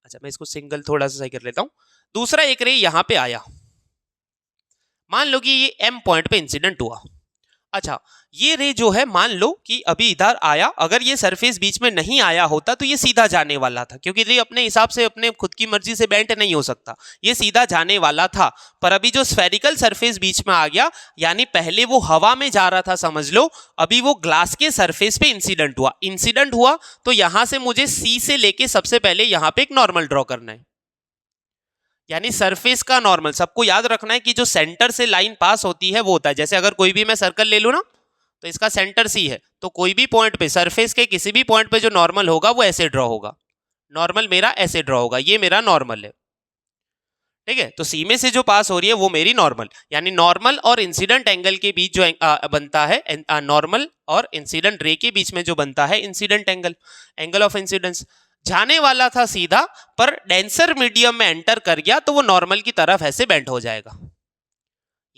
अच्छा मैं इसको सिंगल थोड़ा सा सही कर लेता हूं। दूसरा एक रे यहां पे आया, मान लो कि ये एम पॉइंट पे इंसिडेंट हुआ। अच्छा, ये रे जो है मान लो कि अभी इधर आया, अगर ये सरफेस बीच में नहीं आया होता तो ये सीधा जाने वाला था, क्योंकि रे अपने हिसाब से अपने खुद की मर्जी से बेंट नहीं हो सकता, ये सीधा जाने वाला था। पर अभी जो स्फेरिकल सरफेस बीच में आ गया, यानी पहले वो हवा में जा रहा था समझ लो, अभी वो ग्लास के सरफेस पे इंसिडेंट हुआ, तो यहां से मुझे सी से लेके सबसे पहले यहां पे एक नॉर्मल ड्रॉ करना है। यानी सरफेस का नॉर्मल, सबको याद रखना है कि जो सेंटर से लाइन पास होती है वो होता है, जैसे अगर कोई भी मैं सर्कल ले लूं ना, तो इसका सेंटर सी है, तो कोई भी पॉइंट पे सरफेस के किसी भी पॉइंट पे जो नॉर्मल होगा वो ऐसे ड्रॉ होगा, नॉर्मल मेरा ऐसे ड्रॉ होगा, ये मेरा नॉर्मल है, ठीक है। तो सी में से जो पास हो रही है वो मेरी नॉर्मल, यानी नॉर्मल और इंसिडेंट एंगल के बीच जो बनता है, नॉर्मल और इंसिडेंट रे के बीच में जो बनता है इंसिडेंट एंगल ऑफ इंसिडेंस, जाने वाला था सीधा, पर डेंसर मीडियम में एंटर कर गया तो वो नॉर्मल की तरफ ऐसे बेंड हो जाएगा।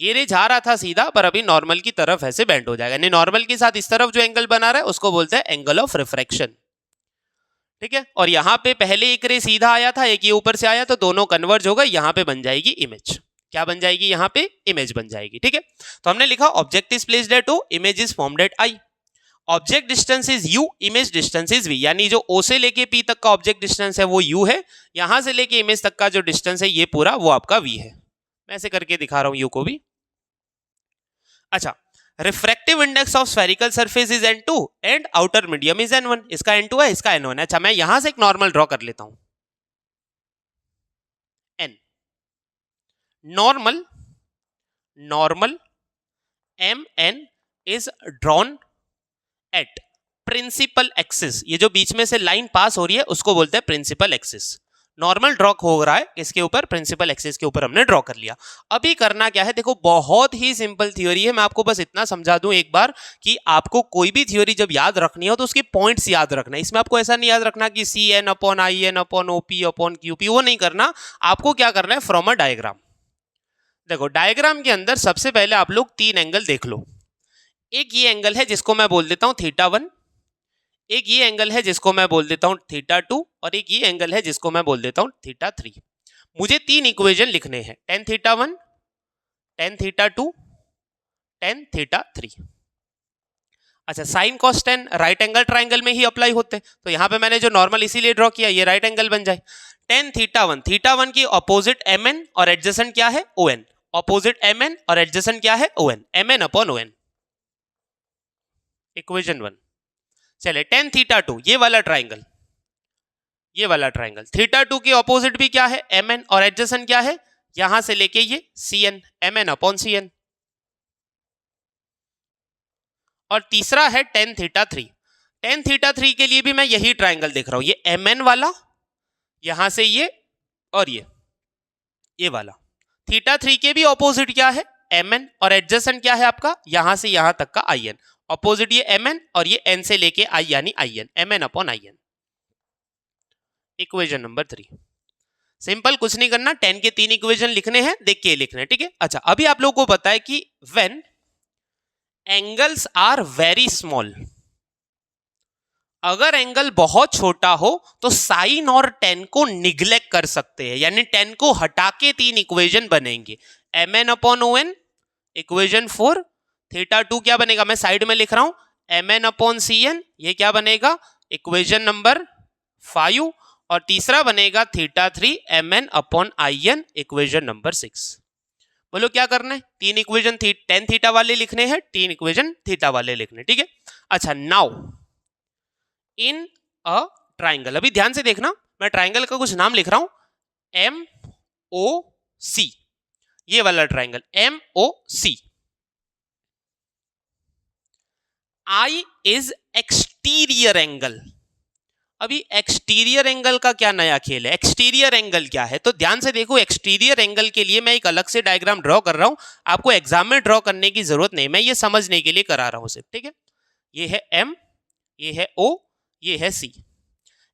ये रे जा रहा था सीधा, पर अभी नॉर्मल की तरफ ऐसे बेंड हो जाएगा, यानी नॉर्मल के साथ इस तरफ जो एंगल बना रहा है उसको बोलते हैं एंगल ऑफ रिफ्रैक्शन, ठीक है। और यहां पे पहले एक रे सीधा आया था, एक ये ऊपर से आया, तो दोनों कन्वर्ज हो गए, यहां पे बन जाएगी इमेज। क्या बन जाएगी? यहां पे इमेज बन जाएगी, ठीक है। तो हमने लिखा object is placed at O, image is formed at I. Object distance is u, image distance is v, यानी जो o से लेके p तक का ऑब्जेक्ट डिस्टेंस है वो u है, यहां से लेके इमेज तक का जो डिस्टेंस है ये पूरा वो आपका v है। मैं ऐसे करके दिखा रहा हूं u को भी। अच्छा, refractive index of spherical surface is n2 and outer medium is n1। इसका n2 है, इसका n1 है। अच्छा, मैं यहां से एक नॉर्मल ड्रॉ कर लेता हूं, n normal mn is drawn at principal axis. ये जो बीच में से लाइन पास हो रही है उसको बोलते हैं प्रिंसिपल एक्सिस। नॉर्मल ड्रॉ हो रहा है किसके ऊपर? प्रिंसिपल एक्सिस के ऊपर हमने ड्रॉ कर लिया। अभी करना क्या है, देखो बहुत ही सिंपल थ्योरी है, मैं आपको बस इतना समझा दूं एक बार कि आपको कोई भी थ्योरी जब याद रखनी हो तो उसके पॉइंट्स याद रखना है। इसमें आपको ऐसा नहीं याद रखना कि C N upon I N upon OP upon QP, वो नहीं करना। आपको क्या करना है, फ्रॉम अ डायग्राम। देखो डायग्राम के अंदर सबसे पहले आप लोग 3 एंगल देख लो। एक ये एंगल है जिसको मैं बोल देता हूं θ1, एक ये एंगल है जिसको मैं बोल देता हूं θ2, और एक ये एंगल है जिसको मैं बोल देता हूं θ3। मुझे 3 इक्वेशन लिखने हैं, tan θ1, tan θ2, tan θ3। अच्छा, sine cos tan right angle triangle में ही अप्लाई होते हैं, तो यहां पे मैंने जो नॉर्मल इसीलिए ड्रॉ किया, ये राइट एंगल बन जाए। tan θ1 की अपोजिट mn और एडजेसेंट क्या है? on। ऑपोजिट एम एन और एडजेसेंट क्या है O N, M N upon O N, equation 1। चले टेन थीटा टू, ये वाला ट्राइंगल, ये वाला ट्राइंगल थीटा टू के ऑपोजिट भी क्या है एम एन और एडजेसेंट क्या है यहां से लेके ये C N, M N upon C N. और तीसरा है tan theta three, tan theta three के लिए भी मैं यही ट्राइंगल देख रहा हूं, ये एम एन वाला यहां से ये और ये वाला। थीटा थ्री के भी ऑपोजिट क्या है एम एन और एडजेसेंट क्या है आपका यहां से यहां तक का आई एन, ऑपोजिट ये एम एन और ये एन से लेके आई यानी I N, M N upon I N, equation number 3। Simple, कुछ नहीं करना, 10 के 3 इक्वेशन लिखने हैं, देख के लिखने हैं, ठीक है। अच्छा, अभी आप लोगों को पता है कि when angles are very small, अगर एंगल बहुत छोटा हो तो साइन और टेन को निग्लेक्ट कर सकते हैं, यानी टेन को हटा के 3 इक्वेशन बनेंगे, M N upon O N equation 4, theta two क्या बनेगा मैं साइड में लिख रहा हूं M N upon C N, ये क्या बनेगा इक्वेशन नंबर 5, और तीसरा बनेगा theta three M N upon I N equation number 6। बोलो क्या करना है, 3 इक्वेशन टेन थीटा वाले लिखने हैं, 3 इक्वेशन थीटा वाले लिखने, ठीक है। अच्छा, नाउ इन अ ट्राइंगल, अभी ध्यान से देखना, मैं ट्राइंगल का कुछ नाम लिख रहा हूं, एम ओ सी, ये वाला triangle M O C, I is exterior angle. अभी एक्सटीरियर एंगल का क्या नया खेल है, एक्सटीरियर एंगल क्या है, तो ध्यान से देखो, एक्सटीरियर एंगल के लिए मैं एक अलग से डायग्राम ड्रॉ कर रहा हूं, आपको एग्जाम में ड्रॉ करने की जरूरत नहीं, मैं ये समझने के लिए करा रहा हूं सिर्फ, ठीक है। ये है एम, ये है ओ, ये है सी।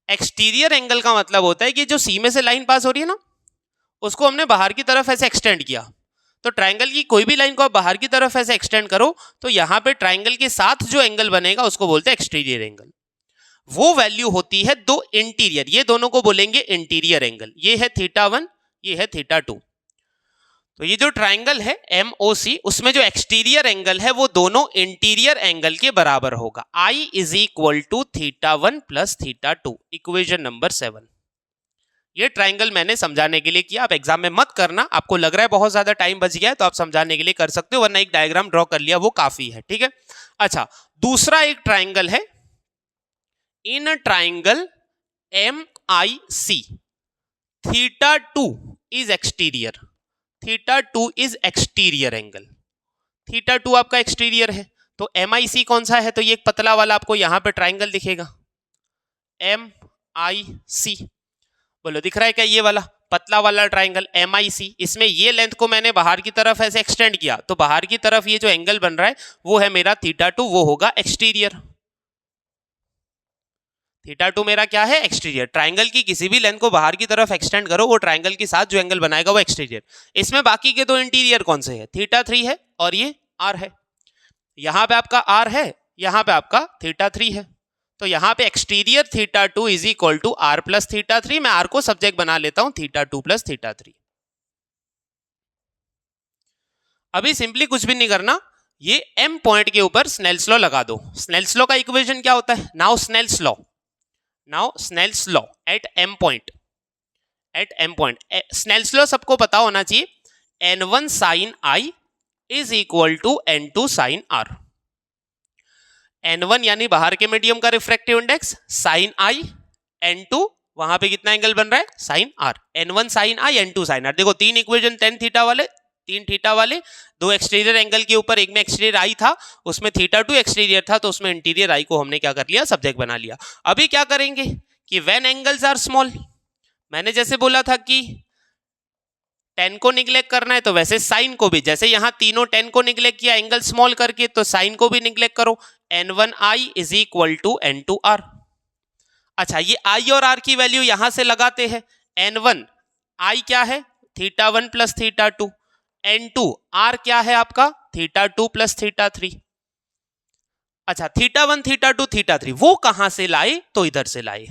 एक्सटीरियर एंगल का मतलब होता है कि जो सी में से लाइन पास हो रही है ना, उसको हमने बाहर की तरफ ऐसे एक्सटेंड किया, तो ट्राइंगल की कोई भी लाइन को आप बाहर की तरफ ऐसे एक्सटेंड करो तो यहां पे ट्राइंगल के साथ जो एंगल बनेगा उसको बोलते हैं एक्सटीरियर एंगल। वो वैल्यू होती है दो इंटीरियर, ये दोनों को बोलेंगे इंटीरियर एंगल, ये है थीटा 1, ये है थीटा 2। तो ये जो ट्राइंगल है MOC, उसमें जो एक्सटीरियर एंगल है वो दोनों इंटीरियर एंगल के बराबर होगा, I is equal to theta 1 plus theta 2, equation number 7। ये ट्राइंगल मैंने समझाने के लिए किया, आप एग्जाम में मत करना, आपको लग रहा है बहुत ज्यादा टाइम बच गया है तो आप समझाने के लिए कर सकते हो, वरना एक डायग्राम ड्रॉ कर लिया वो काफी है, ठीक है। अच्छा, दूसरा एक ट्राइंगल है, in a triangle MIC, theta 2 is exterior, theta 2 is exterior angle, theta 2 आपका एक्सटीरियर है, तो MIC कौन सा है, तो ये एक पतला वाला आपको यहां पे ट्राइंगल दिखेगा MIC, बोलो दिख रहा है क्या, ये वाला पतला वाला ट्राइंगल MIC, इसमें ये लेंथ को मैंने बाहर की तरफ ऐसे एक्सटेंड किया, तो बाहर की तरफ ये जो एंगल बन रहा है वो है मेरा थीटा 2, वो होगा एक्सटीरियर, थीटा 2 मेरा क्या है एक्सटीरियर। ट्राइंगल की किसी भी लेंथ को बाहर की तरफ एक्सटेंड करो, वो ट्राइंगल के साथ जो एंगल बनाएगा वो एक्सटीरियर। इसमें बाकी के दो इंटीरियर कौन से है, थीटा 3 है और ये R है, यहां पे आपका R है, यहां पे आपका थीटा 3 है, तो यहां पे exterior theta 2 is equal to R plus theta 3, मैं R को सब्जेक्ट बना लेता हूं थीटा 2 प्लस थीटा 3। अभी सिंपली कुछ भी नहीं करना, ये M पॉइंट के ऊपर स्नेल्स लॉ लगा दो। स्नेल्स लॉ का इक्वेशन क्या होता है, now Snell's law, now Snell's law at M point, at M point, Snell's law सबको पता होना चाहिए, N1 sine I is equal to N2 sine R। N1 यानी बाहर के मीडियम का refractive index, sign I, N2 वहां पे कितना एंगल बन रहा है sine R, N1 sine I, N2 sine R। देखो 3 इक्वेशन 10 थीटा वाले, 3 थीटा वाले, 2 एक्सटीरियर एंगल के ऊपर, एक में एक्सटीरियर I था, उसमें थीटा 2 एक्सटीरियर था, तो उसमें इंटीरियर I को हमने क्या कर लिया सब्जेक्ट बना लिया। अभी क्या करेंगे कि व्हेन एंगल्स आर स्मॉल, मैंने जैसे बोला था कि 10 को निग्लेक्ट करना है तो वैसे साइन को भी, जैसे यहां तीनों 10 को निग्लेक्ट किया एंगल स्मॉल करके, तो साइन को भी निग्लेक्ट करो, N1 I is equal to N2 R। अच्छा, ये I और R की वैल्यू यहां से लगाते हैं, N1 I क्या है theta 1 plus theta 2, N2 R क्या है आपका थीटा 2 प्लस थीटा 3। अच्छा, थीटा 1 थीटा 2 थीटा 3 वो कहां से लाए, तो इधर से लाए,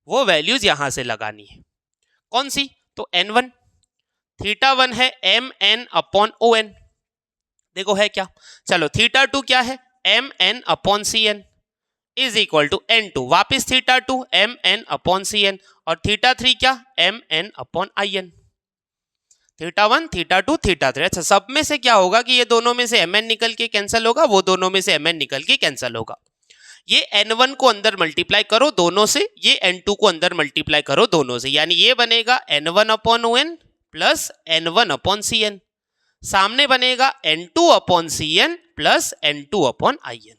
वो वैल्यूज यहां से लगानी है, कौन सी, तो N1, थीटा 1 है MN अपॉन ON, देखो है क्या, चलो थीटा 2 क्या है MN upon CN is equal to N2, वापिस थीटा 2 MN अपॉन CN, और थीटा 3 क्या MN अपॉन IN। θ1 θ2 θ3। अच्छा, सब में से क्या होगा कि ये दोनों में से mn निकल के कैंसिल होगा, वो दोनों में से mn निकल के कैंसिल होगा। ये n1 को अंदर मल्टीप्लाई करो दोनों से, ये n2 को अंदर मल्टीप्लाई करो दोनों से, यानी ये बनेगा n1 upon ON plus n1 upon CN। सामने बनेगा n2 upon CN plus n2 upon IN।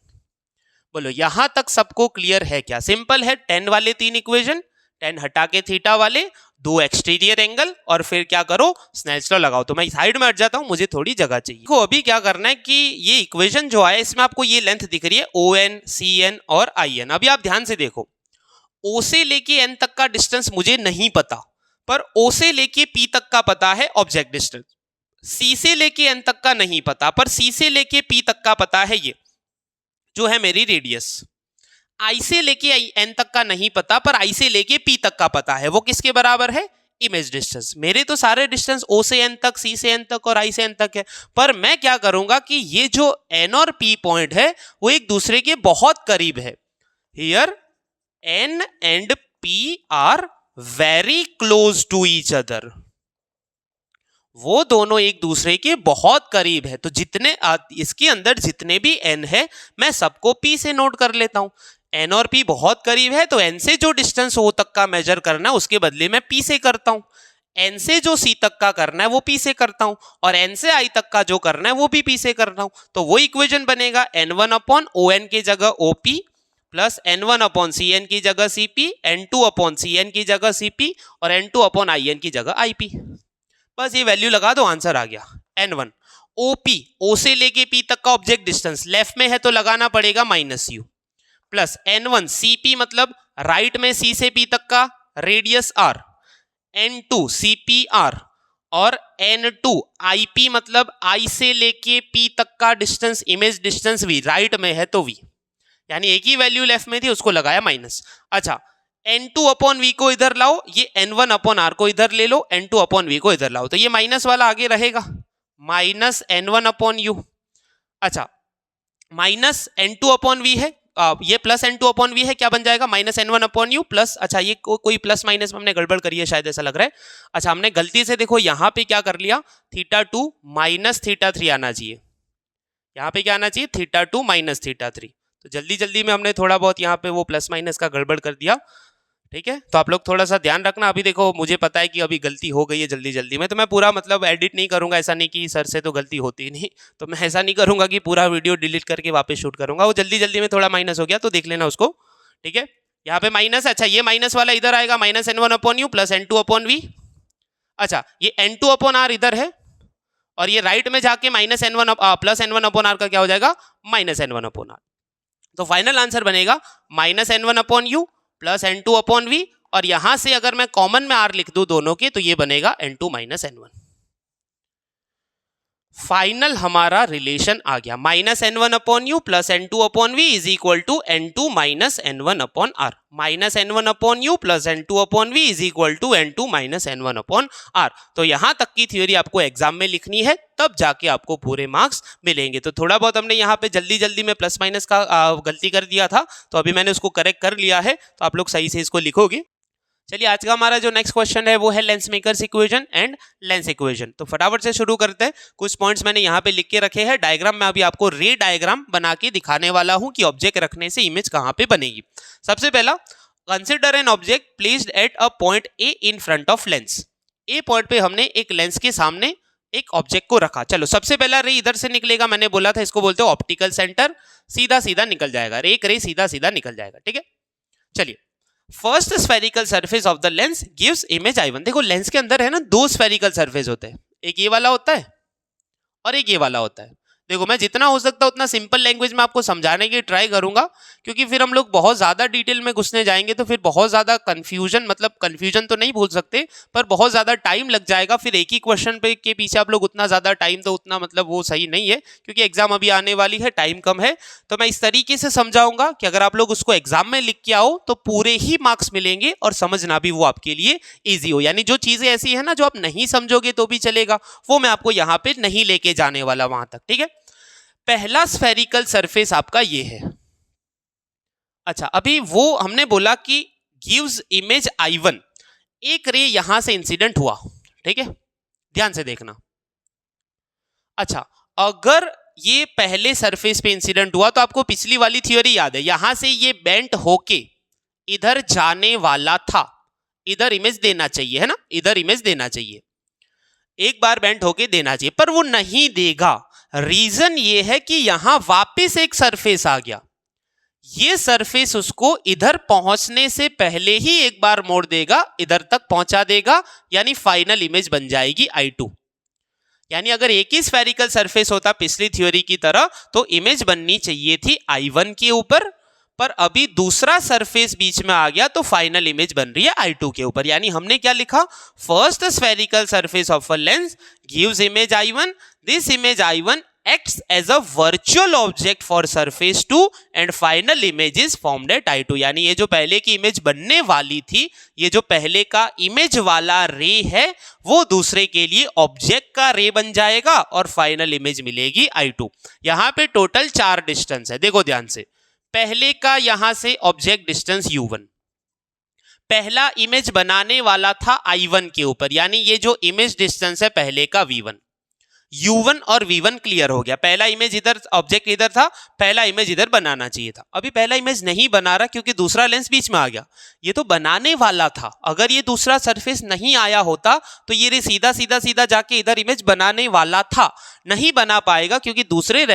बोलो यहां तक सबको क्लियर है क्या? सिंपल है, tan वाले 3 इक्वेशन, tan हटा के थीटा वाले, 2 एक्सटीरियर एंगल, और फिर क्या करो, स्नेल्स लॉ लगाओ। तो मैं साइड में हट जाता हूं, मुझे थोड़ी जगह चाहिए। तो अभी क्या करना है कि ये इक्वेशन जो है इसमें आपको ये लेंथ दिख रही है ON, CN और IN। अभी आप ध्यान से देखो, O से लेके N तक का डिस्टेंस मुझे नहीं पता, पर O से लेके P तक का पता है ऑब्जेक्ट डिस्टेंस। C से लेके N तक का नहीं पता, पर C से लेके P तक का पता है, ये जो है मेरी रेडियस। I से लेके N तक का नहीं पता, पर I से लेके P तक का पता है। वो किसके बराबर है? Image distance. मेरे तो सारे डिस्टेंस O से N तक, C से N तक और I से N तक है, पर मैं क्या करूंगा कि ये जो N और P पॉइंट है वो एक दूसरे के बहुत करीब है। Here N and P are very close to each other. वो दोनों एक दूसरे के बहुत करीब है, तो जितने इसके अंदर जितने भी N है मैं सबको P से नोट कर लेता हूं। N और P बहुत करीब है, तो N से जो डिस्टेंस O तक का मेजर करना है उसके बदले मैं P से करता हूं। N से जो C तक का करना है वो P से करता हूं, और N से I तक का जो करना है वो भी P से करता हूं। तो वो इक्वेशन बनेगा N1 अपॉन ON की जगह OP plus N1 upon CN की जगह CP, N2 अपॉन CN की जगह CP और N2 अपॉन IN की जगह IP। बस ये वैल्यू लगा दो, आंसर आ गया। N1 OP, O से लेके P तक का ऑब्जेक्ट डिस्टेंस, लेफ्ट में है तो लगाना पड़ेगा -U, प्लस N1 CP मतलब राइट में C से P तक का रेडियस R, N2 CPR और N2 IP मतलब I से लेके P तक का distance, image distance V, right में है तो V, यानी एक ही वैल्यू लेफ्ट में थी उसको लगाया माइनस। अच्छा, N2 अपॉन V को इधर लाओ, ये N1 अपॉन R को इधर ले लो, N2 अपॉन V को इधर लाओ, तो ये माइनस वाला आगे रहेगा, माइनस N1 अपॉन U। अच्छा, माइनस N2 अपॉन V है, ये प्लस N2 अपॉन V है, क्या बन जाएगा? Minus N1 upon U plus, अच्छा ये कोई प्लस माइनस में हमने गड़बड़ करी है शायद, ऐसा लग रहा है। अच्छा, हमने गलती से देखो यहाँ पे क्या कर लिया, θ2 माइनस θ3 आना चाहिए, यहाँ पे क्या आना चाहिए, θ2 माइनस θ3। तो जल्दी जल्दी में हमने थोड़ा बहुत यहाँ पे वो प्लस माइनस का गड़बड़ कर दिया, ठीक है। तो आप लोग थोड़ा सा ध्यान रखना। अभी देखो मुझे पता है कि अभी गलती हो गई है जल्दी जल्दी में, तो मैं पूरा मतलब एडिट नहीं करूंगा, ऐसा नहीं कि सर से तो गलती होती ही नहीं, तो मैं ऐसा नहीं करूंगा कि पूरा वीडियो डिलीट करके वापस शूट करूंगा। वो जल्दी जल्दी में थोड़ा माइनस हो गया तो देख लेना उसको, ठीक है। यहाँ पे माइनस, अच्छा ये माइनस वाला इधर आएगा, minus N1 upon U plus N2 upon V। अच्छा, ये N2 अपॉन R इधर है, और ये राइट में जाके minus N1 plus N1 upon R का क्या हो जाएगा, माइनस N1 अपॉन R। तो फाइनल आंसर बनेगा minus N1 upon U plus N2 upon V, और यहां से अगर मैं कॉमन में R लिख दूं दोनों के, तो ये बनेगा N2 माइनस N1। फाइनल हमारा रिलेशन आ गया, minus N1 upon U plus N2 upon V is equal to N2 minus N1 upon R। Minus N1 upon U plus N2 upon V is equal to N2 minus N1 upon R। तो यहां तक की थ्योरी आपको एग्जाम में लिखनी है, तब जाके आपको पूरे मार्क्स मिलेंगे। तो थोड़ा बहुत हमने यहाँ पे जल्दी जल्दी में प्लस माइनस का गलती कर दिया था, तो अभी मैंने उसको करेक्ट कर लिया है, तो आप लोग सही से इसको लिखोगे। चलिए, आज का हमारा जो नेक्स्ट क्वेश्चन है वो है lens makers equation and lens equation. तो फटाफट से शुरू करते हैं। कुछ पॉइंट्स मैंने यहाँ पे लिख के रखे हैं, डायग्राम में अभी आपको रे डायग्राम बना के दिखाने वाला हूँ कि ऑब्जेक्ट रखने से इमेज कहाँ पे बनेगी। सबसे पहला, consider an object placed at a point A in front of lens. A point पे हमने एक लेंस के सामने एक ऑब्जेक्ट को रखा। चलो, सबसे पहला रे इधर से निकलेगा, मैंने बोला था इसको बोलते हो ऑप्टिकल सेंटर, सीधा सीधा निकल जाएगा, एक रे सीधा सीधा निकल जाएगा, ठीक है। चलिए, first spherical surface of the lens gives image I1। देखो लेंस के अंदर है ना, दो स्फेरिकल सरफेस होते हैं, एक ये वाला होता है और एक ये वाला होता है। देखो मैं जितना हो सकता है उतना सिंपल लैंग्वेज में आपको समझाने की ट्राई करूंगा, क्योंकि फिर हम लोग बहुत ज्यादा डिटेल में घुसने जाएंगे तो फिर बहुत ज्यादा कंफ्यूजन, मतलब कंफ्यूजन तो नहीं भूल सकते पर बहुत ज्यादा टाइम लग जाएगा। फिर एक ही क्वेश्चन पे के पीछे आप लोग उतना ज्यादा टाइम, तो उतना मतलब वो सही नहीं है, क्योंकि एग्जाम अभी आने वाली है, टाइम कम है। तो मैं इस तरीके से समझाऊंगा कि अगर आप लोग उसको एग्जाम में लिख के आओ तो पूरे ही मार्क्स मिलेंगे और समझना भी वो आपके लिए ईजी हो। यानी जो चीजें ऐसी है ना जो आप नहीं समझोगे तो भी चलेगा, वो मैं आपको यहाँ पे नहीं लेके जाने वाला वहां तक, ठीक है। पहला स्फेरिकल सरफेस आपका ये है। अच्छा, अभी वो हमने बोला कि गिव्स इमेज I1, एक रे यहां से इंसिडेंट हुआ, ठीक है। ध्यान से देखना। अच्छा, अगर ये पहले सरफेस पे इंसिडेंट हुआ तो आपको पिछली वाली थ्योरी याद है, यहां से ये बेंट होके इधर जाने वाला था, इधर इमेज देना चाहिए, है ना, इधर इमेज देना चाहिए, एक बार बेंट होके देना चाहिए, पर वो नहीं देगा। रीजन ये है कि यहां वापस एक सरफेस आ गया, ये सरफेस उसको इधर पहुंचने से पहले ही एक बार मोड़ देगा, इधर तक पहुंचा देगा, यानी फाइनल इमेज बन जाएगी I2। यानी अगर एक ही स्फेरिकल सरफेस होता पिछली थ्योरी की तरह तो इमेज बननी चाहिए थी I1 के ऊपर, पर अभी दूसरा सरफेस बीच में आ गया तो फाइनल इमेज बन रही है I2 के ऊपर। यानी हमने क्या लिखा, first spherical surface of a lens gives image I1, this image I1 acts as a virtual object for surface 2 and final image is formed at I2। यानी ये जो पहले की इमेज बनने वाली थी, ये जो पहले का इमेज वाला रे है वो दूसरे के लिए ऑब्जेक्ट का रे बन जाएगा और फाइनल इमेज मिलेगी I2। यहां पे टोटल 4 डिस्टेंस है, देखो ध्यान से। पहले का यहां से ऑब्जेक्ट डिस्टेंस U1, पहला इमेज बनाने वाला था I1 के ऊपर, यानी ये जो इमेज डिस्टेंस है पहले का V1, U1 और V1 क्लियर हो गया। पहला इमेज इधर, ऑब्जेक्ट इधर था, पहला इमेज इधर बनाना चाहिए था, अभी पहला इमेज नहीं बना रहा क्योंकि दूसरा लेंस बीच में आ गया। ये तो बनाने वाला था, अगर ये दूसरा सरफेस नहीं आया होता तो ये सीधा सीधा सीधा जाके इधर इमेज बनाने वाला था, नहीं बना पाएगा क्योंकि दूसरे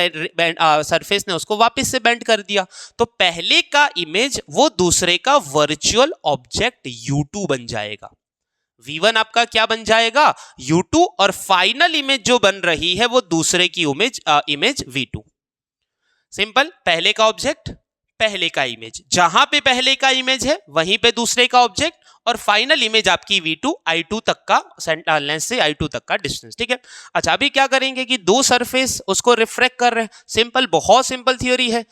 सरफेस ने उसको वापस से बेंड कर दिया। तो पहले का इमेज वो दूसरे का वर्चुअल ऑब्जेक्ट U2 बन जाएगा। V1 आपका क्या बन जाएगा, U2, और फाइनल इमेज जो बन रही है वो दूसरे की इमेज V2। सिंपल, पहले का ऑब्जेक्ट पहले का इमेज, जहां पे पहले का इमेज है वहीं पे दूसरे का ऑब्जेक्ट, और फाइनल इमेज आपकी V2, I2 तक का लेंस से I2 तक का डिस्टेंस, ठीक है। अच्छा, अभी क्या करेंगे कि दो सरफेस उसको रिफ्रैक्ट कर रहे हैं, सिंपल, बहुत सिंपल थ्योरी है,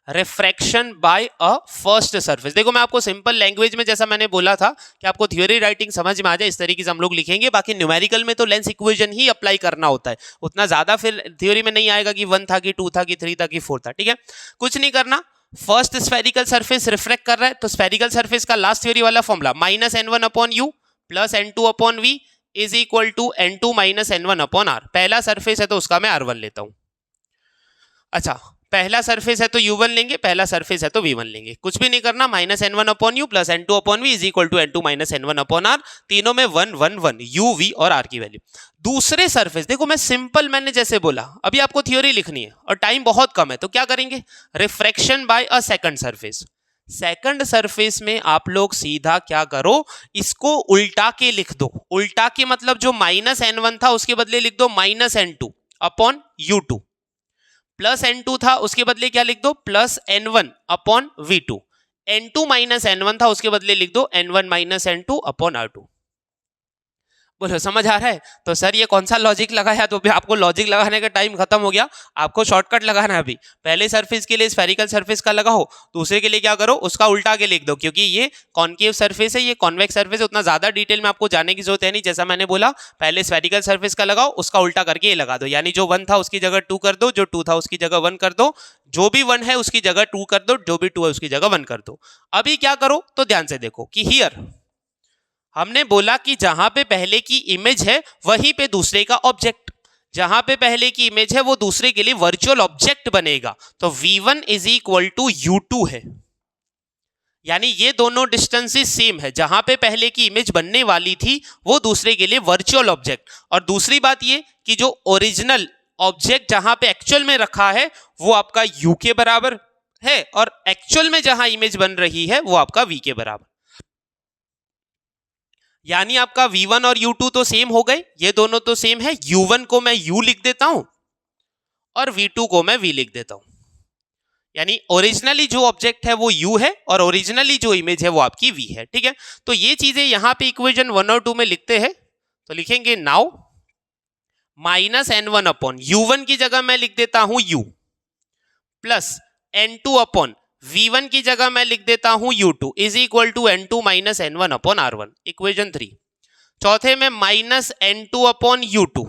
refraction by a first surface. देखो मैं आपको सिंपल लैंग्वेज में, जैसा मैंने बोला था कि आपको थ्योरी राइटिंग समझ में आ जाए, इस तरीके से हम लोग लिखेंगे। बाकी न्यूमेरिकल में तो लेंस इक्वेशन ही अप्लाई करना होता है, उतना ज्यादा फिर थ्योरी में नहीं आएगा कि 1 था कि 2 था कि 3 था कि 4 था, ठीक है। कुछ नहीं करना, फर्स्ट स्फेरिकल सरफेस रिफ्रैक्ट कर रहा है तो स्फेरिकल सरफेस का लास्ट थ्योरी वाला formula -n1/u plus n2/v is equal to n2 - n1/r। पहला सरफेस है तो उसका मैं r1 लेता हूं। अच्छा, पहला सरफेस है तो U1 लेंगे, पहला सरफेस है तो V1 लेंगे, कुछ भी नहीं करना, -n1/u plus n2/v is equal to n2 - n1/r। तीनों में 1 1 1 U, V और R की वैल्यू। दूसरे सरफेस, देखो मैं सिंपल, मैंने जैसे बोला अभी आपको थ्योरी लिखनी है और टाइम बहुत कम है, तो क्या करेंगे, refraction by a second surface. Second surface में आप लोग सीधा क्या करो, इसको उल्टा के लिख दो। उल्टा के मतलब जो -n1 था उसके बदले लिख दो -n2/u2, प्लस n2 था उसके बदले क्या लिख दो, प्लस n1/v2, n2 - n1 था उसके बदले लिख दो n1 - n2/r2। बोलो समझ आ रहा है। तो सर ये कौन सा लॉजिक लगाया, तो अभी आपको लॉजिक लगाने का टाइम खत्म हो गया, आपको शॉर्टकट लगाना है। अभी पहले सरफेस के लिए स्फेरिकल सरफेस का लगाओ, दूसरे के लिए क्या करो, उसका उल्टा के लिख दो, क्योंकि ये कॉनकेव सरफेस है, ये कॉन्वेक्स सरफेस है, उतना ज्यादा डिटेल में आपको जाने की जरूरत है नहीं। जैसा मैंने बोला, पहले स्फेरिकल सरफेस का लगाओ, उसका उल्टा करके ये लगा दो, यानी जो 1 था उसकी जगह 2 कर दो, जो 2 था उसकी जगह 1 कर दो, जो भी 1 है उसकी जगह 2 कर दो, जो भी 2 है उसकी जगह 1 कर दो। अभी क्या करो, तो ध्यान से देखो कि हियर हमने बोला कि जहां पे पहले की इमेज है वहीं पे दूसरे का ऑब्जेक्ट, जहां पे पहले की इमेज है वो दूसरे के लिए वर्चुअल ऑब्जेक्ट बनेगा, तो V1 is equal to U2 है, यानी ये दोनों डिस्टेंसेस सेम है, जहां पे पहले की इमेज बनने वाली थी वो दूसरे के लिए वर्चुअल ऑब्जेक्ट। और दूसरी बात ये कि जो ओरिजिनल ऑब्जेक्ट जहां पे एक्चुअल में रखा है वो आपका U के बराबर है, और एक्चुअल में जहां इमेज बन रही है वो आपका V के बराबर, यानी आपका V1 और U2 तो सेम हो गए, ये दोनों तो सेम है। U1 को मैं U लिख देता हूं और V2 को मैं V लिख देता हूं, यानी ओरिजिनली जो ऑब्जेक्ट है वो U है और ओरिजिनली जो इमेज है वो आपकी V है, ठीक है। तो ये चीजें यहां पे इक्वेशन 1 और 2 में लिखते हैं, तो लिखेंगे नाउ -n1/U1 की जगह मैं लिख देता हूं U, प्लस n2/V1 की जगह मैं लिख देता हूं U2 is equal to n2 - n1/r1, equation 3। चौथे में -n2/U2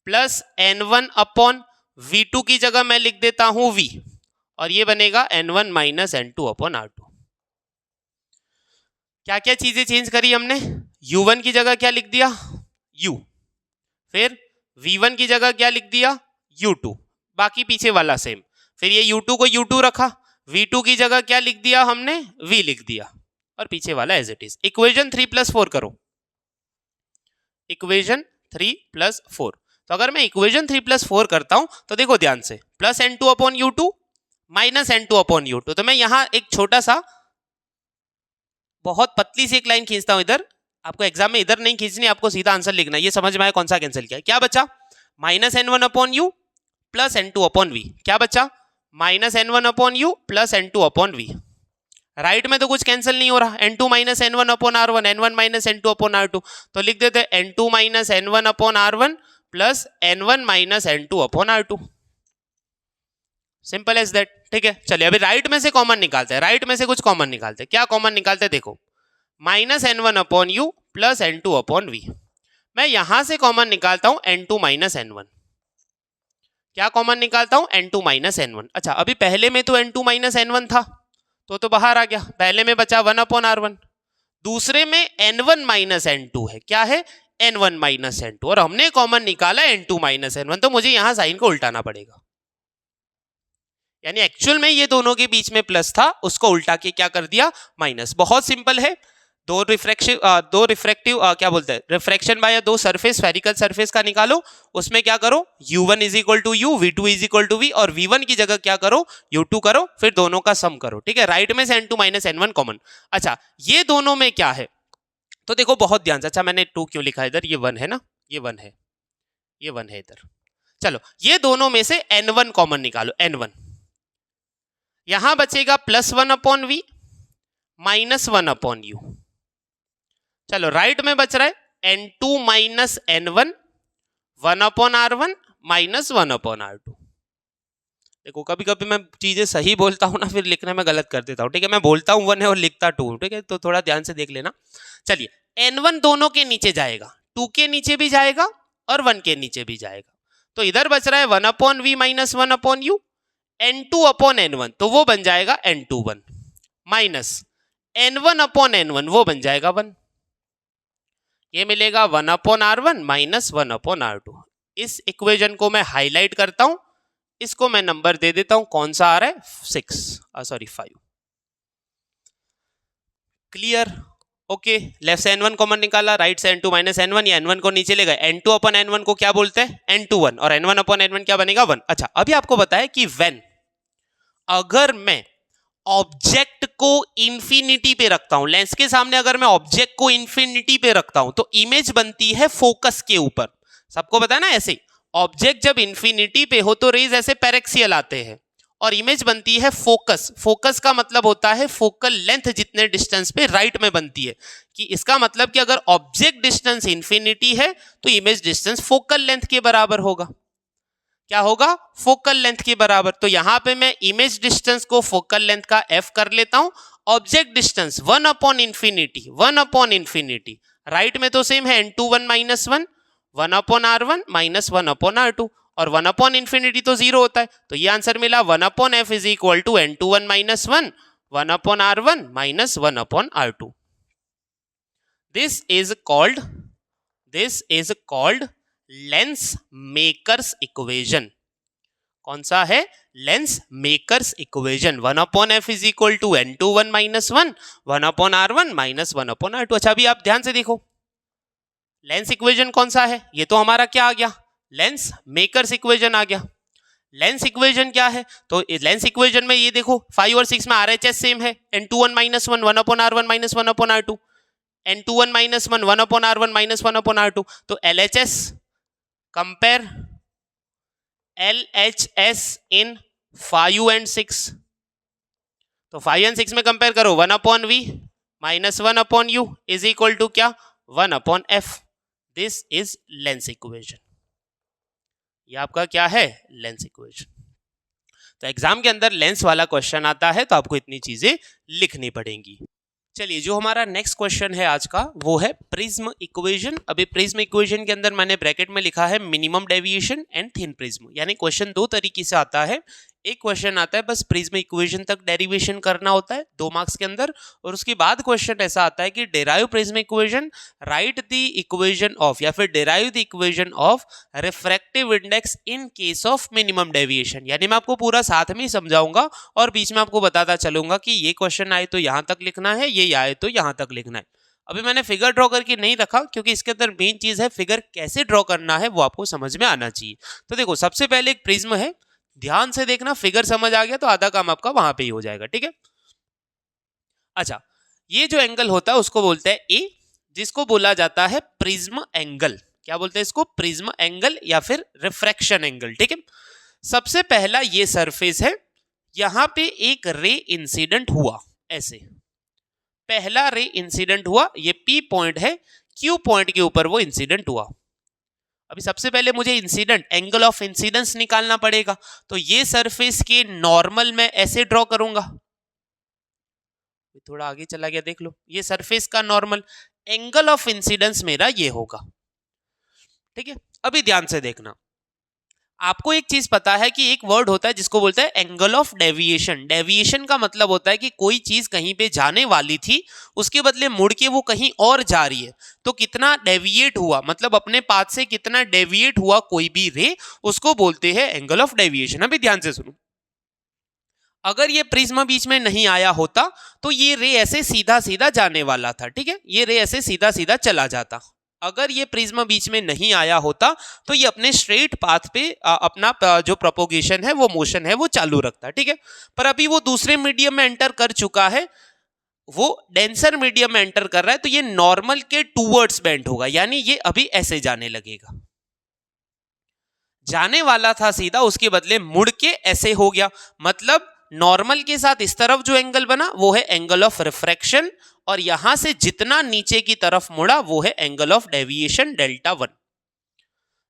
प्लस n1/V2 की जगह मैं लिख देता हूं V, और ये बनेगा n1 - n2/r2। क्या क्या चीजें चेंज करी हमने, u1 की जगह क्या लिख दिया u, फिर v1 की जगह क्या लिख दिया u2, बाकी पीछे वाला सेम, फिर ये u2 को u2 रखा, v2 की जगह क्या लिख दिया हमने v लिख दिया, और पीछे वाला एज इट इज। इक्वेशन 3+4 करो, इक्वेशन 3+4। तो अगर मैं इक्वेशन 3+4 करता हूं तो देखो ध्यान से, plus n2 upon u2 minus n2 upon u2, तो मैं यहां एक छोटा सा बहुत पतली सी एक लाइन खींचता हूं इधर, आपको एग्जाम में इधर नहीं खींचनी, आपको सीधा आंसर लिखना है। ये समझ में आया कौन सा कैंसिल किया, क्या बचा minus n1 upon u plus n2 upon v, क्या बचा minus n1 upon u plus n2 upon v। Right में तो कुछ कैंसिल नहीं हो रहा, n2 minus n1 upon r1, n1 minus n2 upon r2, तो लिख देते n2 minus n1 upon r1 plus n1 minus n2 upon r2, simple as that. ठीक है, चलिए अभी राइट में से कॉमन निकालते हैं, राइट में से कुछ कॉमन निकालते हैं। क्या कॉमन निकालते हैं, देखो minus n1 upon u plus n2 upon v, मैं यहां से कॉमन निकालता हूं n2 माइनस n1, क्या कॉमन निकालता हूं n2 माइनस n1। अच्छा, अभी पहले में तो n2 माइनस n1 था तो बाहर आ गया, पहले में बचा 1 अपॉन r1, दूसरे में n1 माइनस n2 है, क्या है n1 माइनस n2, और हमने कॉमन निकाला n2 माइनस n1, तो मुझे यहां साइन को उल्टाना पड़ेगा, यानी एक्चुअल में ये दोनों के बीच में प्लस था, उसको उल्टा के क्या कर दिया माइनस। बहुत सिंपल है, दो रिफ्रैक्टिव क्या बोलते हैं रिफ्रैक्शन बाय दो सरफेस, स्फेरिकल सरफेस का निकालो, उसमें क्या करो u1 is equal to u, v2 is equal to v, और v1 की जगह क्या करो u2 करो, फिर दोनों का सम करो। ठीक है, राइट में से n2 माइनस n1 कॉमन। अच्छा, ये दोनों में क्या है, तो देखो बहुत ध्यान से, अच्छा मैंने 2 क्यों लिखा इधर, ये 1 है ना, ये 1 है, ये 1 है इधर। चलो ये दोनों में से n1 कॉमन निकालो, n1 यहां बचेगा plus 1 upon v minus 1 upon u। चलो राइट में बच रहा है n2 minus n1 1 upon r1 minus 1 upon r2। देखो कभी कभी मैं चीजें सही बोलता हूं ना, फिर लिखने में गलत कर देता हूं। ठीक है, मैं बोलता हूं 1 है और लिखता 2, ठीक है, तो थोड़ा ध्यान से देख लेना। चलिए n1 दोनों के नीचे जाएगा, 2 के नीचे भी जाएगा और 1 के नीचे भी जाएगा, तो इधर बच रहा है 1 upon v minus 1 upon u, n2 upon n1 तो वो बन जाएगा n21 minus n1 upon n1 वो बन जाएगा 1, ये मिलेगा 1 upon r1 minus 1 upon r2। इस इक्वेशन को मैं हाईलाइट करता हूं, इसको मैं नंबर दे देता हूं, कौन सा आ रहा है 5। Clear, okay. लेफ्ट से n1 कॉमन निकाला, राइट से n2 माइनस n1, या n1 को नीचे ले गए, n2 अपॉन n1 को क्या बोलते हैं n21, और n1 अपॉन n1 क्या बनेगा 1। अच्छा, अभी आपको बताया कि व्हेन अगर मैं ऑब्जेक्ट को इंफिनिटी पे रखता हूं, लेंस के सामने अगर मैं ऑब्जेक्ट को इंफिनिटी पे रखता हूं तो इमेज बनती है फोकस के ऊपर। सबको पता है ना, ऐसे ऑब्जेक्ट जब इंफिनिटी पे हो तो रेज ऐसे पैरेक्सियल आते हैं और इमेज बनती है फोकस। फोकस का मतलब होता है फोकल लेंथ जितने डिस्टेंस पे राइट में बनती है, कि इसका मतलब कि अगर ऑब्जेक्ट डिस्टेंस इंफिनिटी है तो इमेज डिस्टेंस फोकल लेंथ के बराबर होगा। क्या होगा, फोकल लेंथ के बराबर। तो यहां पे मैं इमेज डिस्टेंस को फोकल लेंथ का f कर लेता हूं, object distance 1 upon infinity, 1 upon infinity, right में तो सेम है n21 minus 1, 1 upon r1 minus 1 upon r2, और 1 अपॉन इंफिनिटी तो 0 होता है, तो ये आंसर मिला 1 upon f is equal to n21 minus 1, 1 upon r1 minus 1 upon r2। This is called lens makers equation. कौन सा है, lens makers equation. 1 upon F is equal to n21 minus 1, 1 upon r1 minus 1 upon r2। अच्छा, अभी आप ध्यान से देखो लेंस इक्वेशन कौन सा है, ये तो हमारा क्या आ गया, लेंस मेकर्स इक्वेशन आ गया। लेंस इक्वेशन क्या है, तो लेंस इक्वेशन में ये देखो 5 और 6 में RHS सेम है, n21 minus 1, 1 upon r1 minus 1 upon r2, n21 minus 1, 1 upon r1 minus 1 upon r2। तो LHS compare LHS in 5 and 6, तो 5 and 6 में कंपेयर करो, 1 upon v minus 1 upon u is equal to क्या, 1 upon f। This is lens equation. ये आपका क्या है, लेंस इक्वेशन। तो एग्जाम के अंदर लेंस वाला क्वेश्चन आता है तो आपको इतनी चीजें लिखनी पड़ेंगी। चलिए, जो हमारा नेक्स्ट क्वेश्चन है आज का वो है प्रिज्म इक्वेशन। अभी प्रिज्म इक्वेशन के अंदर मैंने ब्रैकेट में लिखा है minimum deviation and thin prism, यानी क्वेश्चन दो तरीके से आता है। एक क्वेश्चन आता है बस प्रिज्म इक्वेशन तक डेरिवेशन करना होता है 2 मार्क्स के अंदर, और उसके बाद क्वेश्चन ऐसा आता है कि derive prism equation, right the equation of, या फिर derive the equation of refractive index in case of minimum deviation. यानी मैं आपको पूरा साथ में ही समझाऊंगा और बीच में आपको बताता चलूंगा कि ये क्वेश्चन आए तो यहां तक लिखना है, ये आए तो यहां तक लिखना है। अभी मैंने फिगर ड्रॉ करके नहीं रखा क्योंकि इसके अंदर मेन चीज है फिगर कैसे ड्रॉ करना है वो आपको समझ में आना चाहिए। तो देखो सबसे पहले एक प्रिज्म है, ध्यान से देखना, फिगर समझ आ गया तो आधा काम आपका वहां पे ही हो जाएगा, ठीक है। अच्छा, ये जो एंगल होता है उसको बोलते हैं ए, जिसको बोला जाता है प्रिज्म एंगल। क्या बोलते हैं इसको? प्रिज्म एंगल या फिर रिफ्रैक्शन एंगल, ठीक है। सबसे पहला ये सरफेस है, यहां पे एक रे इंसिडेंट हुआ, ऐसे पहला रे इंसिडेंट हुआ, ये पी पॉइंट है, क्यू पॉइंट के ऊपर वो इंसिडेंट हुआ। अभी सबसे पहले मुझे इंसिडेंट, एंगल ऑफ इंसिडेंस निकालना पड़ेगा, तो ये सरफेस के नॉर्मल में ऐसे ड्रॉ करूंगा, थोड़ा आगे चला गया देख लो, ये सरफेस का नॉर्मल, एंगल ऑफ इंसिडेंस मेरा ये होगा, ठीक है। अभी ध्यान से देखना, आपको एक चीज पता है कि एक वर्ड होता है जिसको बोलते हैं एंगल ऑफ डेविएशन। डेविएशन का मतलब होता है कि कोई चीज कहीं पे जाने वाली थी, उसके बदले मुड़ के वो कहीं और जा रही है, तो कितना डेविएट हुआ, मतलब अपने पाथ से कितना डेविएट हुआ कोई भी रे, उसको बोलते हैं एंगल ऑफ डेविएशन। अभी ध्यान से सुनो, अगर ये प्रिज्म बीच में नहीं आया होता तो ये रे ऐसे सीधा सीधा जाने वाला था, ठीक है, ये रे ऐसे सीधा सीधा चला जाता। अगर ये प्रिज्म बीच में नहीं आया होता तो ये अपने स्ट्रेट पाथ पे अपना जो प्रोपोगेशन है, वो मोशन है, वो चालू रखता, ठीक है। पर अभी वो दूसरे मीडियम में एंटर कर चुका है, वो डेंसर मीडियम में एंटर कर रहा है, तो ये नॉर्मल के टूवर्ड्स बेंट होगा, यानी ये अभी ऐसे जाने लगेगा। जाने वाला था सीधा, उसके बदले मुड़ के ऐसे हो गया, मतलब नॉर्मल के साथ इस तरफ जो एंगल बना वो है एंगल ऑफ रिफ्रैक्शन, और यहां से जितना नीचे की तरफ मुड़ा वो है एंगल ऑफ डेविएशन डेल्टा 1।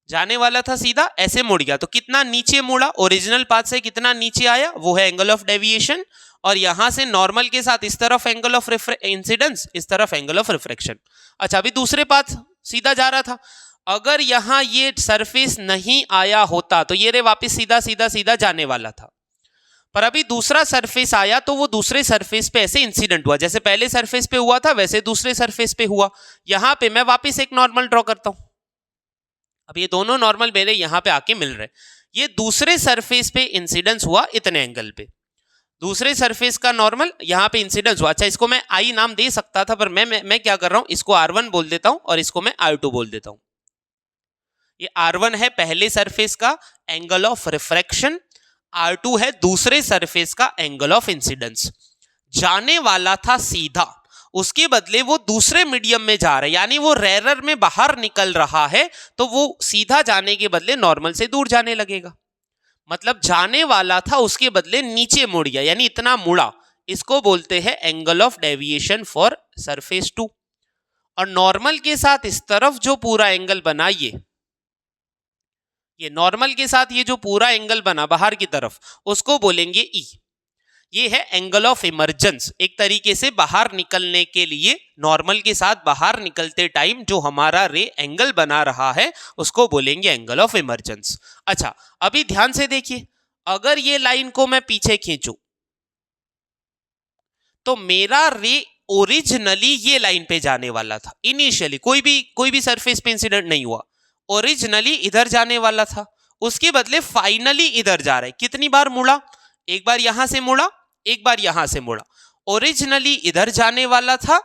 जाने वाला था सीधा, ऐसे मुड़ गया, तो कितना नीचे मुड़ा, ओरिजिनल पाथ से कितना नीचे आया, वो है एंगल ऑफ डेविएशन, और यहां से नॉर्मल के साथ इस तरफ एंगल ऑफ इंसिडेंस, इस तरफ एंगल ऑफ रिफ्रैक्शन। अच्छा, अभी दूसरे पाथ सीधा जा रहा था, अगर यहां ये सरफेस नहीं आया होता तो ये रे वापस सीधा सीधा सीधा जाने वाला था, पर अभी दूसरा सरफेस आया तो वो दूसरे सरफेस पे ऐसे इंसिडेंट हुआ, जैसे पहले सरफेस पे हुआ था वैसे दूसरे सरफेस पे हुआ। यहां पे मैं वापस एक नॉर्मल ड्रॉ करता हूं, अब ये दोनों नॉर्मल मेरे यहां पे आके मिल रहे, ये दूसरे सरफेस पे इंसिडेंस हुआ इतने एंगल पे, दूसरे सरफेस का नॉर्मल यहां पे इंसिडेंस हुआ। अच्छा, इसको मैं आई नाम दे सकता था, पर मैं क्या कर रहा हूं, इसको R1 बोल देता हूं और इसको मैं R2 बोल देता हूं। ये R1 है पहले सरफेस का एंगल ऑफ रिफ्रैक्शन, R2 है दूसरे सरफेस का एंगल ऑफ इंसिडेंस। जाने वाला था सीधा, उसके बदले वो दूसरे मीडियम में जा रहा है, यानी वो रेरर में बाहर निकल रहा है, तो वो सीधा जाने के बदले नॉर्मल से दूर जाने लगेगा, मतलब जाने वाला था उसके बदले नीचे मुड़ गया, यानी इतना मुड़ा, इसको बोलते हैं angle of deviation for surface 2। और नॉर्मल के साथ इस तरफ जो पूरा एंगल बना, ये नॉर्मल के साथ ये जो पूरा एंगल बना बाहर की तरफ, उसको बोलेंगे ई। ये है एंगल ऑफ इमर्जेंस, एक तरीके से बाहर निकलने के लिए नॉर्मल के साथ बाहर निकलते टाइम जो हमारा रे एंगल बना रहा है उसको बोलेंगे एंगल ऑफ इमर्जेंस। अच्छा, अभी ध्यान से देखिए, अगर ये लाइन को मैं पीछे खींचूं तो मेरा रे ओरिजिनली ये लाइन पे जाने वाला था, इनिशियली कोई भी सरफेस पे इंसिडेंट नहीं हुआ, ओरिजिनली इधर जाने वाला था, उसके बदले फाइनली इधर जा रहा है। कितनी बार मुड़ा, एक बार यहां से मुड़ा, एक बार यहां से मुड़ा, ओरिजिनली इधर जाने वाला था,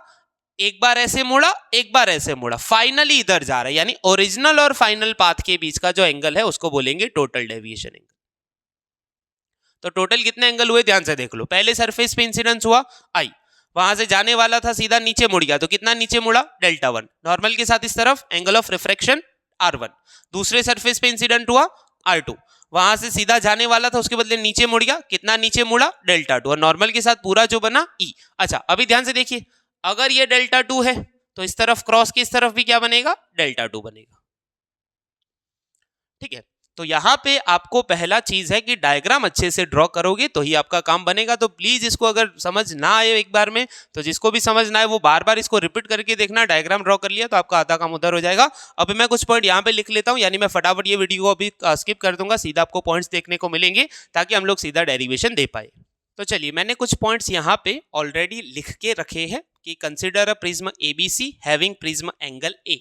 एक बार ऐसे मुड़ा, एक बार ऐसे मुड़ा, फाइनली इधर जा रहा है, यानी ओरिजिनल और फाइनल पाथ के बीच का जो एंगल है उसको बोलेंगे टोटल डेविएशन एंगल। तो टोटल कितने एंगल हुए ध्यान से देख लो, पहले सरफेस पे इंसिडेंस हुआ आई, वहां से जाने वाला था सीधा नीचे मुड़ गया, तो कितना नीचे मुड़ा, डेल्टा 1, नॉर्मल के साथ इस तरफ एंगल ऑफ रिफ्रैक्शन R1, दूसरे सरफेस पे इंसिडेंट हुआ R2, वहां से सीधा जाने वाला था उसके बदले नीचे मुड़ गया, कितना नीचे मुड़ा, डेल्टा 2, और नॉर्मल के साथ पूरा जो बना E। अच्छा, अभी ध्यान से देखिए, अगर ये डेल्टा 2 है तो इस तरफ क्रॉस के इस तरफ भी क्या बनेगा, डेल्टा 2 बनेगा, ठीक है। तो यहाँ पे आपको पहला चीज है कि डायग्राम अच्छे से ड्रॉ करोगे तो ही आपका काम बनेगा। तो प्लीज इसको अगर समझ ना आए एक बार में, तो जिसको भी समझ ना आए वो बार बार इसको रिपीट करके देखना। डायग्राम ड्रॉ कर लिया तो आपका आधा काम उधर हो जाएगा। अभी मैं कुछ पॉइंट यहाँ पे लिख लेता हूँ, यानी मैं फटाफट ये वीडियो को अभी स्किप कर दूंगा, सीधा आपको पॉइंट्स देखने को मिलेंगे ताकि हम लोग सीधा डेरिवेशन दे पाए। तो चलिए, मैंने कुछ पॉइंट्स यहाँ पे ऑलरेडी लिख के रखे हैं कि consider a prism ABC having prism angle A.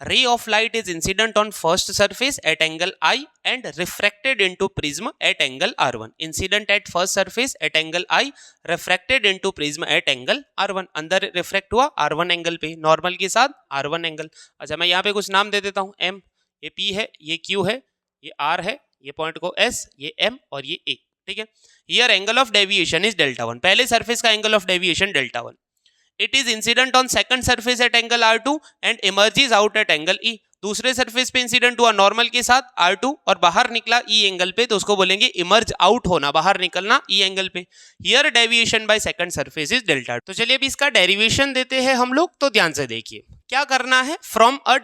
Ray of light is incident on first surface at angle I and refracted into prism at angle R1. Incident at first surface at angle I, refracted into prism at angle R1. अंदर रिफ्रैक्ट हुआ R1 एंगल पे, नॉर्मल के साथ R1 एंगल। अच्छा, मैं यहाँ पे कुछ नाम दे देता हूँ। M, ये P है, ये Q है, ये R है, ये पॉइंट को S, ये M और ये A। ठीक है। Here angle of deviation is delta 1. पहले सरफेस का angle of deviation delta 1। It is incident on second surface at angle R2 and emerges out at angle E. दूसरे सरफेस पे इंसिडेंट हुआ नॉर्मल के साथ R2 और बाहर निकला E एंगल पे, तो उसको बोलेंगे इमर्ज आउट होना, बाहर निकलना E एंगल पे। Here deviation by second surface is delta. तो चलिए अभी इसका डेरिवेशन देते हैं हम लोग। तो ध्यान से देखिए क्या करना है। From a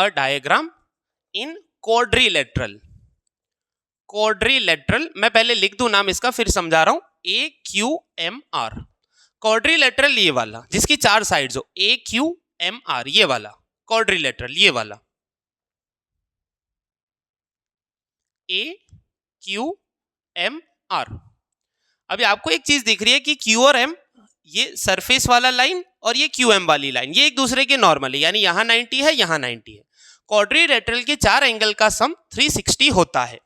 diagram in quadrilateral, मैं पहले लिख दूं नाम इसका फिर समझा रहा हूं। AQMR क्वाड्रिलेटरल, ये वाला जिसकी 4 साइड्स हो, AQMR ये वाला क्वाड्रिलेटरल, ये वाला AQMR। अभी आपको एक चीज दिख रही है कि Q और M, ये सरफेस वाला लाइन और ये QM वाली लाइन, ये एक दूसरे के नॉर्मल है, यानी यहां 90 है, यहां 90 है। क्वाड्रिलेटरल के 4 एंगल का सम 360 होता है।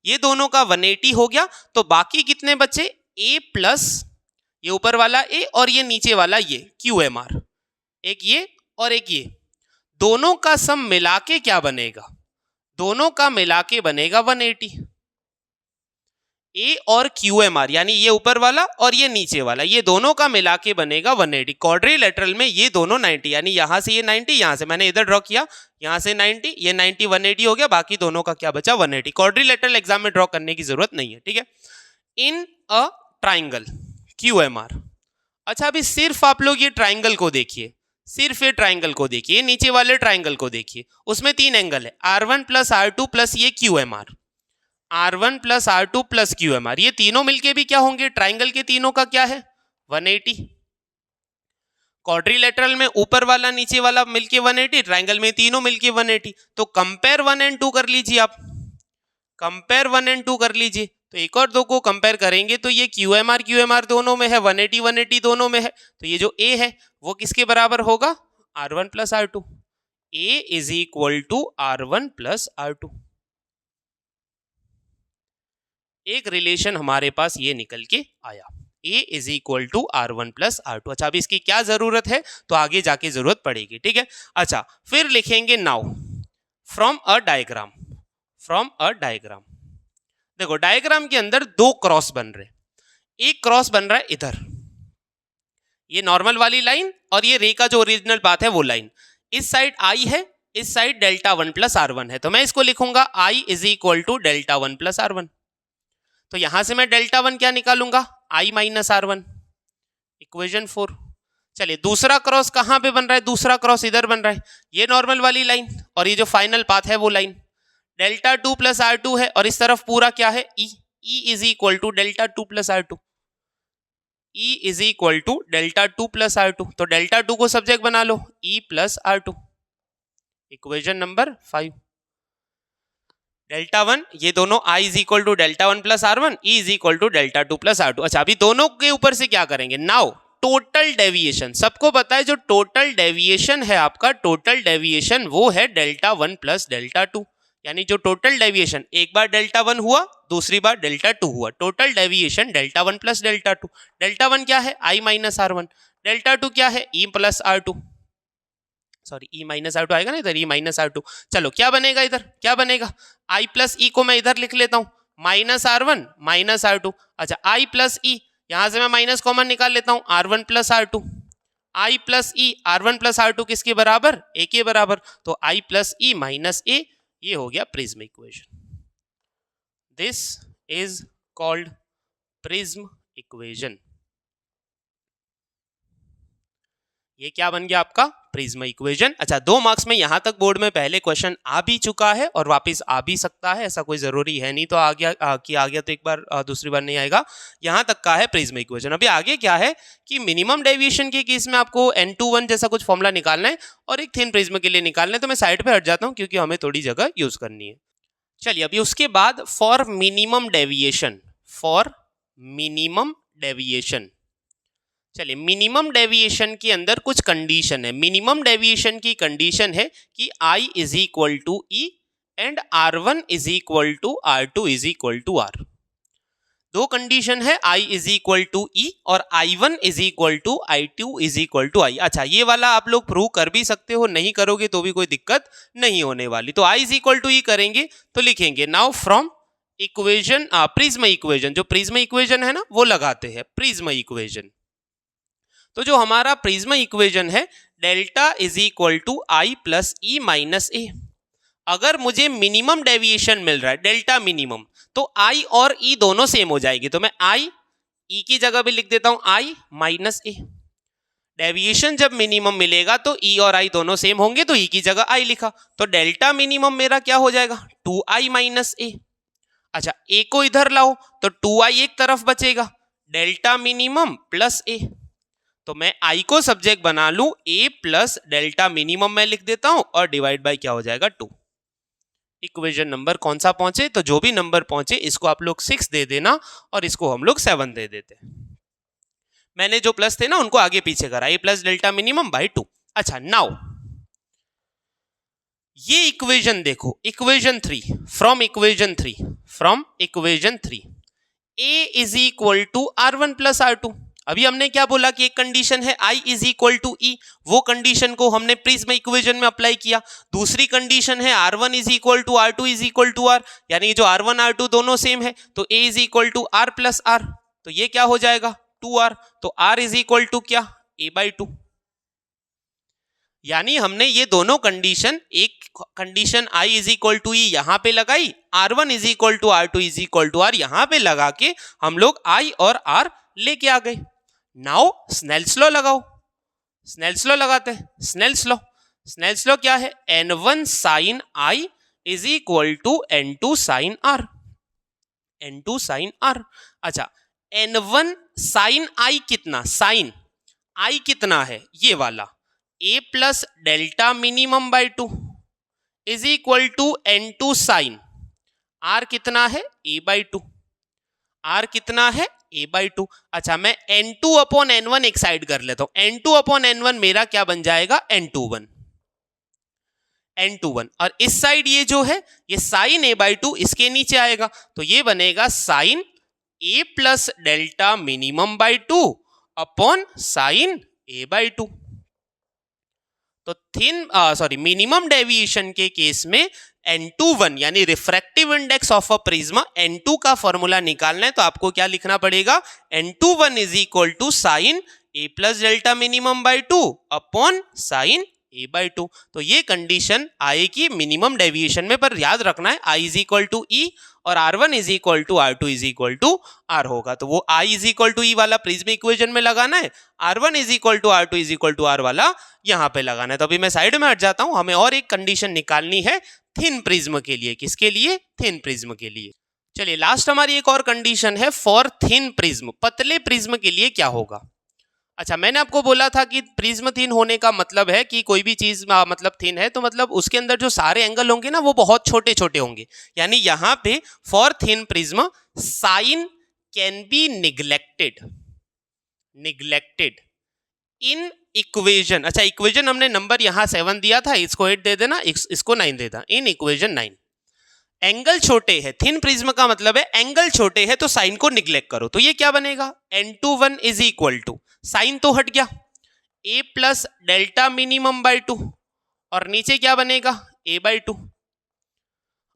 ये दोनों का 180 हो गया, तो बाकी कितने बचे? A प्लस ये ऊपर वाला A और ये नीचे वाला ये QMR, एक ये और एक ये, दोनों का सम मिला के क्या बनेगा? दोनों का मिला के बनेगा 180। A और QMR यानी ये ऊपर वाला और ये नीचे वाला, ये दोनों का मिला के बनेगा 180। क्वाड्रिलेटरल में ये दोनों 90, यानी यहां से ये 90, यहां से मैंने इधर ड्रॉ किया, यहां से 90, ये 90 180 हो गया, बाकी दोनों का क्या बचा? 180। क्वाड्रिलेटरल एग्जाम में ड्रॉ करने की जरूरत नहीं है। ठीक है। In a triangle QMR। अच्छा, अभी सिर्फ आप लोग ये ट्राइंगल को देखिए, सिर्फ ये ट्राइंगल को देखिए, नीचे वाले ट्राइंगल को देखिए, उसमें 3 एंगल है, R1 प्लस R2 प्लस ये QMR, R1 plus R2 plus QMR, ये तीनों मिलके भी क्या होंगे? ट्राइंगल के तीनों का क्या है? 180। क्वाड्रिलेटरल में ऊपर वाला नीचे वाला मिलके 180, ट्राइंगल में तीनों मिलके 180। तो कंपेयर 1 और 2 कर लीजिए आप, कंपेयर 1 और 2 कर लीजिए। तो एक और दो को कंपेयर करेंगे तो ये QMR दोनों में है, 180 दोनों में है, तो ये जो A है वो किसके बराबर होगा? R1 plus R2। A is equal to R1 plus R2। एक रिलेशन हमारे पास ये निकल के आया, A is equal to R1 plus R2। अच्छा, अभी इसकी क्या जरूरत है? तो आगे जाके जरूरत पड़ेगी। ठीक है। अच्छा, फिर लिखेंगे नाउ फ्रॉम अ डायग्राम। देखो, डायग्राम के अंदर 2 क्रॉस बन रहे, एक क्रॉस बन रहा है इधर, ये नॉर्मल वाली लाइन और ये रे का जो ओरिजिनल पाथ है वो लाइन। इस साइड I है, इस साइड डेल्टा 1 प्लस R1 है, तो मैं इसको लिखूंगा I is equal to delta 1 plus R1। तो यहां से मैं डेल्टा 1 क्या निकालूंगा? I minus R1, equation 4। चलिए, दूसरा क्रॉस कहां पे बन रहा है? दूसरा क्रॉस इधर बन रहा है, ये नॉर्मल वाली लाइन और ये जो फाइनल पाथ है वो लाइन, डेल्टा 2 प्लस R2 है और इस तरफ पूरा क्या है? E is equal to delta 2 plus R2, E is equal to delta 2 plus R2। तो डेल्टा 2 को सब्जेक्ट बना लो, E plus R2, equation number 5। Delta 1, ये दोनों I is equal to delta 1 plus R1, E is equal to delta 2 plus R2। अच्छा, अभी दोनों के ऊपर से क्या करेंगे? नाउ टोटल डेविएशन, सबको पता है जो टोटल डेविएशन है आपका, टोटल डेविएशन वो है डेल्टा 1 प्लस डेल्टा 2, यानी जो टोटल डेविएशन, एक बार डेल्टा 1 हुआ, दूसरी बार डेल्टा 2 हुआ, total deviation delta 1 plus delta 2। Delta 1 क्या है? I माइनस R1, डेल्टा 2 क्या है? E plus R2, sorry E minus R2 आएगा ना इधर, E माइनस R2। चलो, क्या बनेगा इधर? क्या बनेगा? I प्लस E को मैं इधर लिख लेता हूं, माइनस R1 माइनस R2। अच्छा, I प्लस E, यहां से मैं माइनस कॉमन निकाल लेता हूं, R1 plus R2। I plus E, R1 plus R2 किसके बराबर? A के बराबर। तो I plus E minus A, ये हो गया prism equation. This is called prism equation. ये क्या बन गया आपका? Prism equation. अच्छा 2 मार्क्स में यहाँ तक बोर्ड में पहले क्वेश्चन आ भी चुका है और वापस आ भी सकता है, ऐसा कोई जरूरी है नहीं। तो आ गया तो एक बार दूसरी बार नहीं आएगा। यहाँ तक का है प्रिज्म इक्वेशन। अभी आगे क्या है कि मिनिमम डेविएशन के केस में आपको n21 जैसा कुछ फॉर्मूला निकालना है और एक थिन प्रिज्म के लिए निकालना है। तो मैं साइड पे हट जाता हूँ क्योंकि हमें थोड़ी जगह यूज करनी है। चलिए अभी उसके बाद फॉर मिनिमम डेविएशन, चलिए मिनिमम डेविएशन के अंदर कुछ कंडीशन है। मिनिमम डेविएशन की कंडीशन है कि I is equal to E and R1 is equal to R2 is equal to R। 2 condition है, I is equal to E और I1 is equal to I2 is equal to I। अच्छा ये वाला आप लोग प्रूव कर भी सकते हो, नहीं करोगे तो भी कोई दिक्कत नहीं होने वाली। तो I इज इक्वल टू ई करेंगे तो लिखेंगे now from equation prism equation, जो प्रिज्म इक्वेशन है ना वो लगाते हैं प्रिज्म इक्वेशन। तो जो हमारा प्रिज्म इक्वेशन है delta is equal to I plus E minus A. अगर मुझे मिनिमम डेविएशन मिल रहा है डेल्टा मिनिमम, तो आई और ई दोनों सेम हो जाएगी। तो मैं आई ई की जगह भी लिख देता हूं आई माइनस ए। डेविएशन जब मिनिमम मिलेगा तो ई और आई दोनों सेम होंगे, तो ई की जगह आई लिखा। तो डेल्टा मिनिमम मेरा क्या हो जाएगा 2i माइनस ए। अच्छा ए को इधर लाओ तो 2i एक तरफ बचेगा, डेल्टा मिनिमम प्लस ए। तो मैं आई को सब्जेक्ट बना लूं, ए प्लस डेल्टा मिनिमम मैं लिख देता हूं और डिवाइड बाय क्या हो जाएगा 2। इक्वेशन नंबर कौन सा पहुंचे, तो जो भी नंबर पहुंचे इसको आप लोग 6 दे देना और इसको हम लोग 7 दे देते। मैंने जो प्लस थे ना उनको आगे पीछे करा, A plus delta minimum by 2। अच्छा नाउ ये इक्वेशन देखो, equation 3 from equation 3 A is equal to R1 plus R2। अभी हमने क्या बोला कि एक कंडीशन है I इज इक्वल टू ई, वो कंडीशन को हमने प्रिज्म इक्वेशन में अप्लाई किया। दूसरी कंडीशन है R1 is equal to R2 is equal to R, यानी जो R1 R2 दोनों सेम है तो A is equal to R plus R, तो ये क्या हो जाएगा 2R। तो R इज इक्वल टू क्या A बाई 2। यानी हमने ये दोनों कंडीशन, एक condition I is equal to E यहां पे लगाई, R1 is equal to R2 is equal to R यहां पे लगा के हम लोग I और R लेके आ गए। नाउ स्नेल्स लॉ लगाओ, स्नेल्स लॉ लगाते हैं। स्नेल्स लॉ क्या है, n1 sine I is equal to n2 sine R, n2 sine R। अच्छा n1 साइन I कितना, साइन I कितना है ये वाला, a plus delta minimum by 2 is equal to n2 sine R कितना है a बाई 2, R कितना है a बाई 2। अच्छा मैं n2 अपॉन n1 एक साइड कर लेता हूं, n2 अपॉन n1 मेरा क्या बन जाएगा n21, और इस साइड ये जो है ये साइन a बाई 2 इसके नीचे आएगा, तो ये बनेगा sine a plus delta minimum by 2 upon sine a by 2। तो मिनिमम डेविएशन के केस में n21 यानी refractive index of a prism n2 का फॉर्मूला निकालना है, तो आपको क्या लिखना पड़ेगा n21 is equal to sine a plus delta minimum by 2 upon sine a by 2। तो ये कंडीशन आएगी मिनिमम डेविएशन में, पर याद रखना है I is equal to E और R1 is equal to R2 is equal to R होगा। तो वो I is equal to E वाला प्रिज्म इक्वेशन में लगाना है, R1 is equal to R2 is equal to R वाला यहाँ पे लगाना है। तो अभी मैं साइड में हट जाता हूं, हमें और एक कंडीशन निकालनी है थिन प्रिज्म के लिए। किसके लिए, थिन प्रिज्म के लिए। चलिए लास्ट हमारी एक और कंडीशन है फॉर थिन प्रिज्म, पतले प्रिज्म के लिए क्या होगा। अच्छा मैंने आपको बोला था कि प्रिज्म थिन होने का मतलब है कि कोई भी चीज मतलब थिन है तो मतलब उसके अंदर जो सारे एंगल होंगे ना वो बहुत छोटे छोटे होंगे। यानी यहाँ पे for thin prism sine can be neglected in equation. अच्छा इक्वेशन हमने नंबर यहाँ 7 दिया था, इसको 8 दे देना, इसको 9 दे देना। इन इक्वेशन 9 एंगल छोटे है, थिन प्रिज्म का मतलब है एंगल छोटे है तो साइन को निग्लेक्ट करो। तो ये क्या बनेगा n21 is equal to, sign तो हट गया, a plus delta minimum by 2 और नीचे क्या बनेगा a बाई 2।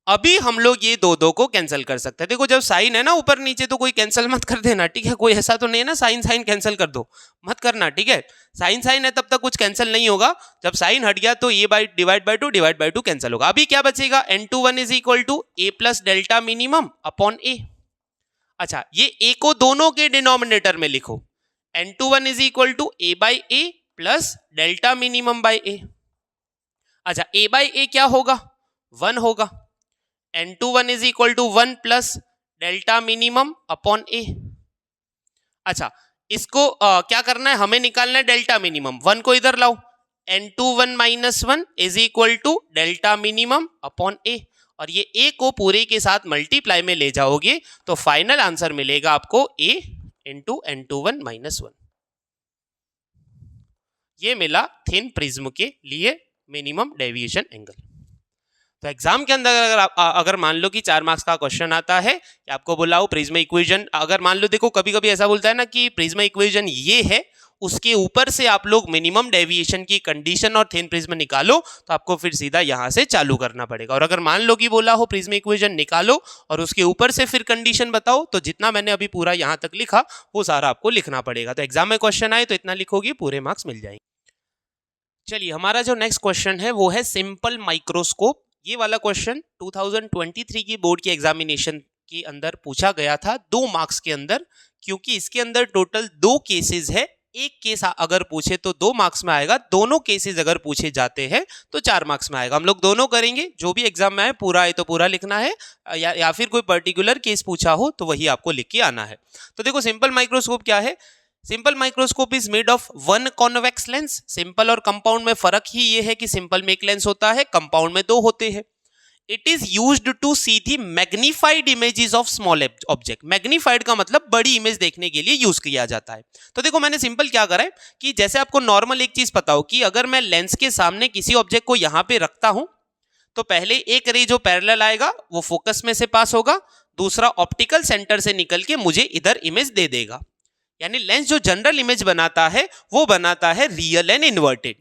अभी हम लोग ये दो को कैंसिल कर सकते हैं। देखो जब साइन है ना ऊपर नीचे तो कोई कैंसिल मत कर देना, ठीक है। कोई ऐसा तो नहीं है ना साइन साइन कैंसिल कर दो, मत करना, ठीक है। साइन साइन है तब तक कुछ कैंसिल नहीं होगा, जब साइन हट गया तो ये बाई डिवाइड बाई 2 कैंसिल होगा। अभी क्या बचेगा n21 is equal to a plus delta minimum upon a। अच्छा ये a को दोनों के डिनोमिनेटर में लिखो, n21 is equal to a by a plus delta minimum by A. अच्छा, ए बाय ए क्या होगा? 1 होगा। n21 is equal to 1 plus delta minimum upon A. अच्छा, इसको क्या करना है? हमें निकालना है डेल्टा मिनिमम। 1 को इधर लाओ, n21 minus 1 is equal to delta minimum upon A, और ये ए को पूरे के साथ मल्टीप्लाई में ले जाओगे तो फाइनल आंसर मिलेगा आपको a इंटू n21 माइनस 1। ये मिला थिन प्रिज्म के लिए मिनिमम डेविएशन एंगल। तो एग्जाम के अंदर अगर मान लो कि 4 मार्क्स का क्वेश्चन आता है कि आपको बोला हो प्रिज्म इक्वेशन, अगर मान लो, देखो कभी कभी ऐसा बोलता है ना कि प्रिज्म इक्वेशन ये है, उसके ऊपर से आप लोग मिनिमम डेविएशन की कंडीशन और थिन प्रिज्म निकालो, तो आपको फिर सीधा यहां से चालू करना पड़ेगा। और अगर मान लो कि बोला हो प्रिज्म इक्वेशन निकालो और उसके ऊपर से फिर कंडीशन बताओ, तो जितना मैंने अभी पूरा यहां तक लिखा वो सारा आपको लिखना पड़ेगा। तो एग्जाम में क्वेश्चन आए तो इतना लिखोगे, पूरे मार्क्स मिल जाएंगे। चलिए, हमारा जो नेक्स्ट क्वेश्चन है वो है सिंपल माइक्रोस्कोप। ये वाला क्वेश्चन 2023 की बोर्ड की एग्जामिनेशन के अंदर पूछा गया था 2 मार्क्स के अंदर, क्योंकि इसके अंदर टोटल 2 केसेस है। एक केस अगर पूछे तो 2 मार्क्स में आएगा, दोनों केसेस अगर पूछे जाते हैं तो 4 मार्क्स में आएगा। हम लोग दोनों करेंगे, जो भी एग्जाम में आए पूरा है तो पूरा लिखना है, या फिर कोई पर्टिकुलर केस पूछा हो तो वही आपको लिख के आना है। तो देखो, सिंपल माइक्रोस्कोप क्या है? Simple microscope is made of 1 convex lens. Simple और कंपाउंड में फर्क ही ये है कि सिंपल में 1 लेंस होता है, कंपाउंड में 2 होते हैं। It is used to see the magnified images of small object. Magnified का मतलब बड़ी इमेज देखने के लिए यूज किया जाता है। तो देखो, मैंने सिंपल क्या करा है कि जैसे आपको नॉर्मल एक चीज पता हो कि अगर मैं लेंस के सामने किसी ऑब्जेक्ट को यहां पे रखता हूं तो पहले एक रे जो पैरेलल आएगा वो फोकस में से पास होगा, दूसरा ऑप्टिकल सेंटर से निकल के मुझे इधर इमेज दे देगा। यानी लेंस जो जनरल इमेज बनाता है वो बनाता है रियल एंड इन्वर्टेड।